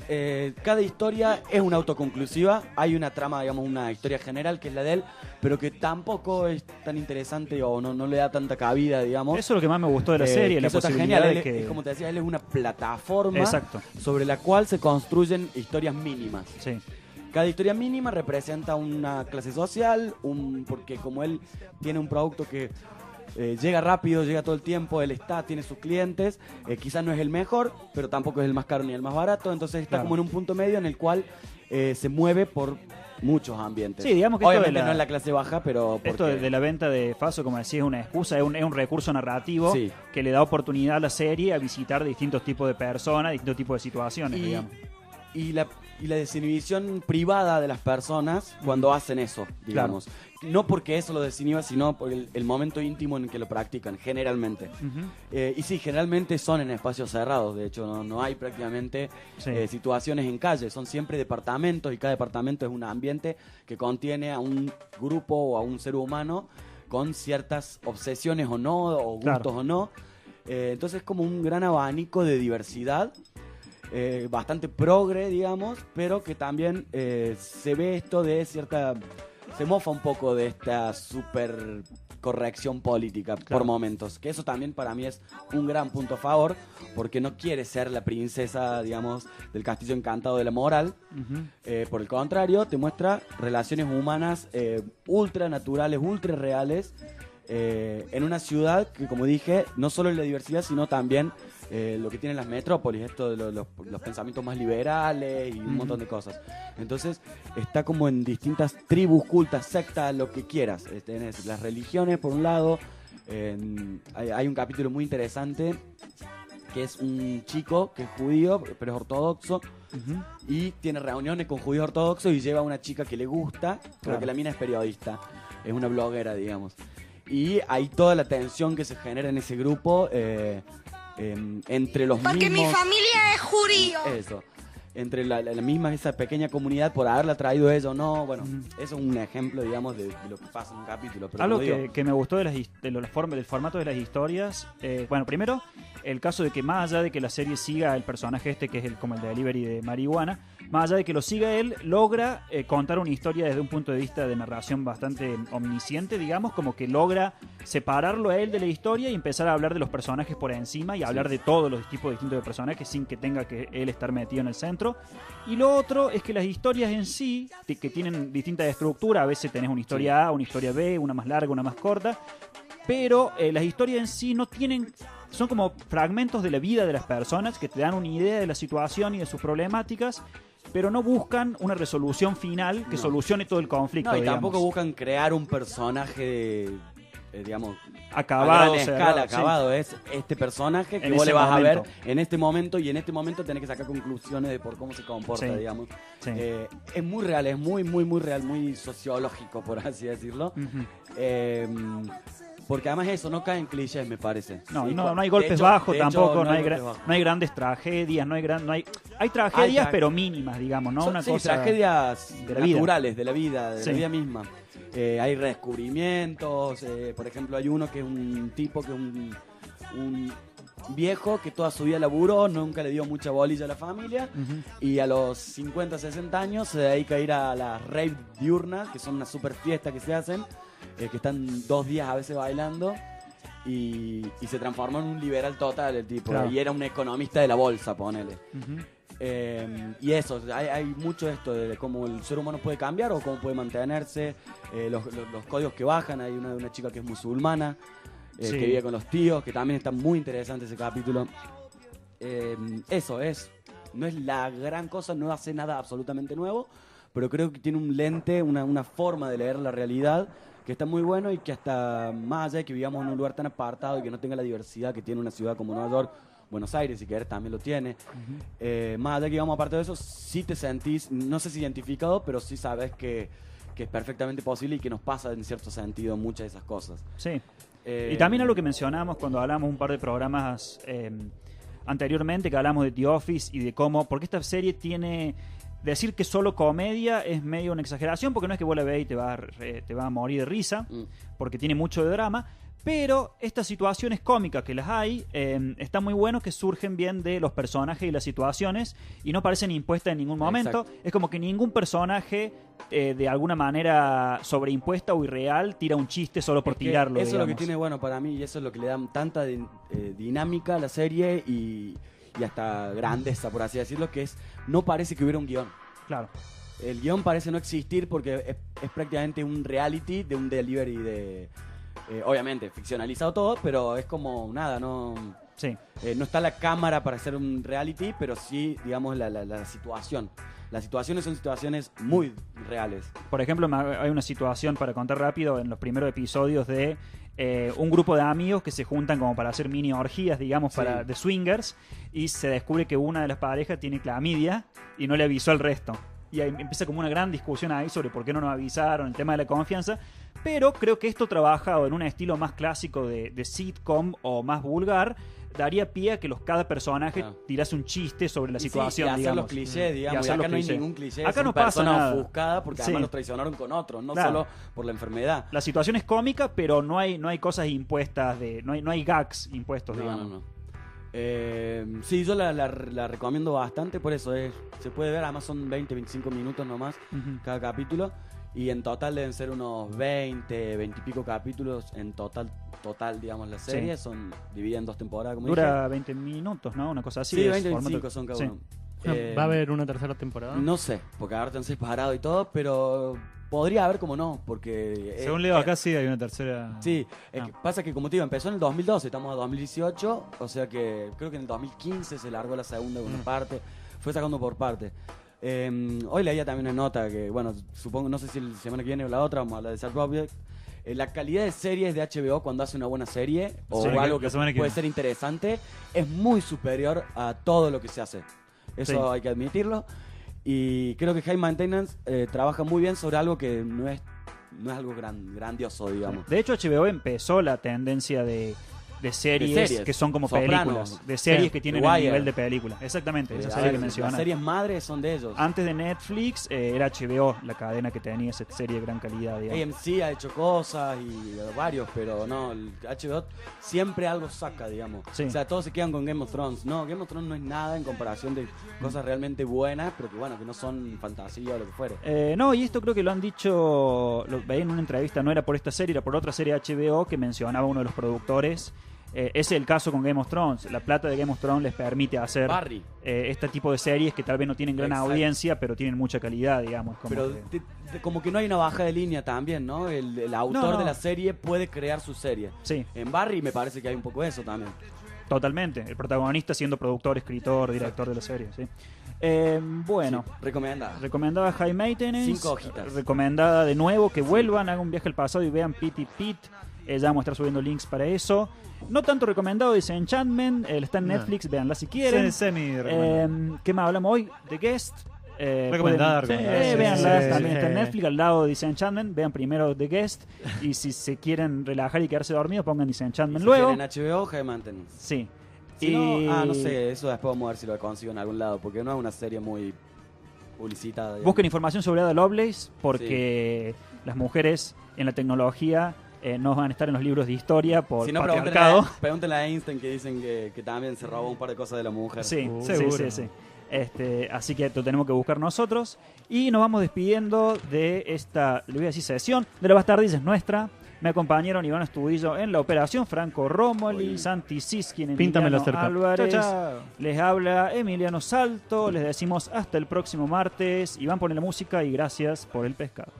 cada historia es una autoconclusiva. Hay una trama, digamos, una historia general que es la de él, pero que tampoco es tan interesante o no le da tanta cabida, digamos. Eso es lo que más me gustó de la serie, la eso está posibilidad genial. de que... Es como te decía, él es una plataforma Exacto. sobre la cual se construyen historias mínimas. Sí. Cada historia mínima representa una clase social, porque como él tiene un producto que llega rápido, llega todo el tiempo, él tiene sus clientes, quizás no es el mejor, pero tampoco es el más caro ni el más barato, entonces está como en un punto medio en el cual se mueve por muchos ambientes. Sí, digamos que obviamente no es la clase baja, pero esto de la venta de Faso, como decía, es una excusa, es un recurso narrativo que le da oportunidad a la serie a visitar distintos tipos de personas, distintos tipos de situaciones, digamos. Y la desinhibición privada de las personas cuando hacen eso, digamos. Claro. No porque eso lo desinhiba, sino por el momento íntimo en que lo practican, generalmente. Y sí, generalmente son en espacios cerrados. De hecho, no hay prácticamente situaciones en calle. Son siempre departamentos y cada departamento es un ambiente que contiene a un grupo o a un ser humano con ciertas obsesiones o no, o gustos o no. Entonces es como un gran abanico de diversidad. Bastante progre, digamos, pero que también se ve esto de cierta... Se mofa un poco de esta super corrección política por momentos, que eso también para mí es un gran punto a favor, porque no quiere ser la princesa, digamos, del castillo encantado de la moral. Por el contrario, te muestra relaciones humanas ultra naturales, ultra reales, en una ciudad que, como dije, no solo es la diversidad, sino también lo que tienen las metrópolis, esto de los pensamientos más liberales y un montón de cosas. Entonces está como en distintas tribus, cultas, sectas, lo que quieras. Tenés las religiones por un lado. Hay un capítulo muy interesante que es un chico que es judío pero es ortodoxo y tiene reuniones con judíos ortodoxos y lleva a una chica que le gusta, pero que la mina es periodista, es una bloguera, digamos. Y hay toda la tensión que se genera en ese grupo entre los mismos... Porque mi familia es judío. Eso. Entre la misma, esa pequeña comunidad, por haberla traído ella o no. Bueno, eso es un ejemplo, digamos, de lo que pasa en un capítulo. Pero algo que me gustó del formato de las historias. Bueno, primero, el caso de que más allá de que la serie siga el personaje que es como el de delivery de marihuana, más allá de que lo siga él, logra contar una historia desde un punto de vista de narración bastante omnisciente, digamos, como que logra separarlo a él de la historia y empezar a hablar de los personajes por encima y hablar de todos los tipos distintos de personajes sin que tenga que él estar metido en el centro. Y lo otro es que las historias en sí, que tienen distinta estructura, a veces tenés una historia A, una historia B, una más larga, una más corta, pero las historias en sí no tienen... Son como fragmentos de la vida de las personas que te dan una idea de la situación y de sus problemáticas, pero no buscan una resolución final que solucione todo el conflicto. No, y digamos. tampoco buscan crear un personaje digamos, acabado, a gran escala, acabado. Es este personaje que vos le vas a ver en este momento, y en este momento tenés que sacar conclusiones de por cómo se comporta, digamos. Sí. Es muy real, es muy, muy, muy real, muy sociológico, por así decirlo. Porque además eso no cae en clichés, me parece. No hay golpes bajos tampoco, no hay grandes tragedias, hay tragedias pero mínimas, digamos, ¿no? Una cosa tragedias de la vida. naturales de la vida, de la vida misma. Hay redescubrimientos, por ejemplo, hay uno que es un tipo que un viejo que toda su vida laburó, nunca le dio mucha bolilla a la familia, y a los 50, 60 años se dedica a ir a las rave diurnas, que son una super fiesta que se hacen, que están 2 días a veces bailando, y se transformó en un liberal total el tipo, claro. Y era un economista de la bolsa, ponele. Y eso, hay mucho esto de cómo el ser humano puede cambiar o cómo puede mantenerse, los códigos que bajan. Hay una chica que es musulmana, que vive con los tíos, que también está muy interesante ese capítulo. Eso no es la gran cosa, no hace nada absolutamente nuevo, pero creo que tiene un lente, una forma de leer la realidad que está muy bueno, y que hasta más allá de que vivamos en un lugar tan apartado y que no tenga la diversidad que tiene una ciudad como Nueva York, Buenos Aires, si querés, también lo tiene. Más allá de que vamos aparte de eso, sí te sentís, no sé si identificado, pero sí sabes que es perfectamente posible y que nos pasa en cierto sentido muchas de esas cosas. Sí. Y también a lo que mencionamos cuando hablamos un par de programas anteriormente, que hablamos de The Office y de cómo, porque esta serie tiene... Decir que solo comedia es medio una exageración, porque no es que vos la veas y te va a morir de risa, porque tiene mucho de drama, pero estas situaciones cómicas que las hay, está muy bueno que surgen bien de los personajes y las situaciones, y no parecen impuestas en ningún momento. Exacto. Es como que ningún personaje de alguna manera sobreimpuesta o irreal tira un chiste solo por tirarlo. Eso es lo que tiene bueno para mí, y eso es lo que le da tanta dinámica a la serie y hasta grandeza, por así decirlo, que no parece que hubiera un guión. Claro. El guión parece no existir porque es prácticamente un reality de un delivery obviamente ficcionalizado todo, pero es como nada, no está la cámara para hacer un reality, pero sí, digamos, la situación. Las situaciones son situaciones muy reales. Por ejemplo, hay una situación, para contar rápido, en los primeros episodios de un grupo de amigos que se juntan como para hacer mini orgías, digamos, de swingers, y se descubre que una de las parejas tiene clamidia y no le avisó al resto. Y ahí empieza como una gran discusión ahí sobre por qué no nos avisaron, el tema de la confianza. Pero creo que esto trabajado en un estilo más clásico de sitcom o más vulgar, daría pie a que cada personaje tirase un chiste sobre la situación, y hacer digamos. Los clichés, digamos. Y acá no hay ningún cliché. Acá no pasa nada. Ofuscada porque además los traicionaron con otros, no solo por la enfermedad. La situación es cómica, pero no hay cosas impuestas, no hay gags impuestos, digamos. No. Sí, yo la recomiendo bastante, por eso se puede ver, además son 20-25 minutos nomás cada capítulo, y en total deben ser unos 20 y pico capítulos en total, digamos, la serie. Son dividida en 2 temporadas, como dura dije. 20 minutos, ¿no? Una cosa así. Sí, 20-25 son cada uno. ¿Va a haber una tercera temporada? No sé, porque ahora están separados y todo, pero podría haber, como no, porque... Según leo acá sí hay una tercera... Sí, pasa que, como te digo, empezó en el 2012, estamos en 2018, o sea que creo que en el 2015 se largó la segunda parte, fue sacando por parte. Hoy leía también una nota que, bueno, supongo, no sé si la semana que viene o la otra, vamos a hablar de Sharp Object. La calidad de series de HBO cuando hace una buena serie o algo que puede ser interesante es muy superior a todo lo que se hace. Eso hay que admitirlo. Y creo que High Maintenance trabaja muy bien sobre algo que no es algo grandioso, digamos. De hecho, HBO empezó la tendencia de series que son como Sopranos, películas, de series que tienen el nivel de película. Exactamente, esa serie que mencionas. Las series madres son de ellos. Antes de Netflix era HBO la cadena que tenía esa serie de gran calidad, digamos. AMC ha hecho cosas y varios, pero no, el HBO siempre algo saca, digamos. O sea, todos se quedan con Game of Thrones. No, Game of Thrones no es nada en comparación de cosas realmente buenas, pero que bueno, que no son fantasía o lo que fuere. No, y esto creo que lo han dicho, lo veía en una entrevista, no era por esta serie, era por otra serie HBO que mencionaba uno de los productores. Ese es el caso con Game of Thrones. La plata de Game of Thrones les permite hacer este tipo de series que tal vez no tienen gran audiencia, pero tienen mucha calidad, digamos. Como que no hay una baja de línea también, ¿no? El autor de la serie puede crear su serie. Sí. En Barry me parece que hay un poco eso también. Totalmente. El protagonista siendo productor, escritor, director de la serie, sí. Bueno. Sí, recomendada. Recomendada High Maintenance. 5 hojitas. Recomendada de nuevo que vuelvan, hagan un viaje al pasado y vean Pete y Pete. Ya vamos a estar subiendo links para eso. No tanto recomendado Disenchantment, está en Netflix, véanla si quieren. ¿Qué más hablamos hoy? The Guest. Recomendada. Véanla, también está en Netflix, al lado de Disenchantment. Vean primero The Guest y si se quieren relajar y quedarse dormidos, pongan Disenchantment luego. En HBO, High Maintenance. Sí. Si no sé, eso después vamos a ver si lo consigo en algún lado, porque no es una serie muy publicitada. Digamos. Busquen información sobre Ada Lovelace, porque las mujeres en la tecnología no van a estar en los libros de historia por si no, patriarcado. Pregúntenle a Einstein, que dicen que también se robó un par de cosas de la mujer. Sí, sí. Así que lo tenemos que buscar nosotros. Y nos vamos despidiendo de esta, le voy a decir, sesión de la Bastardices nuestra. Me acompañaron Iván Estudillo en la operación, Franco Romoli, Santi Siskin, Emiliano Álvarez. Chao. Les habla Emiliano Salto. Les decimos hasta el próximo martes. Iván, pone la música y gracias por el pescado.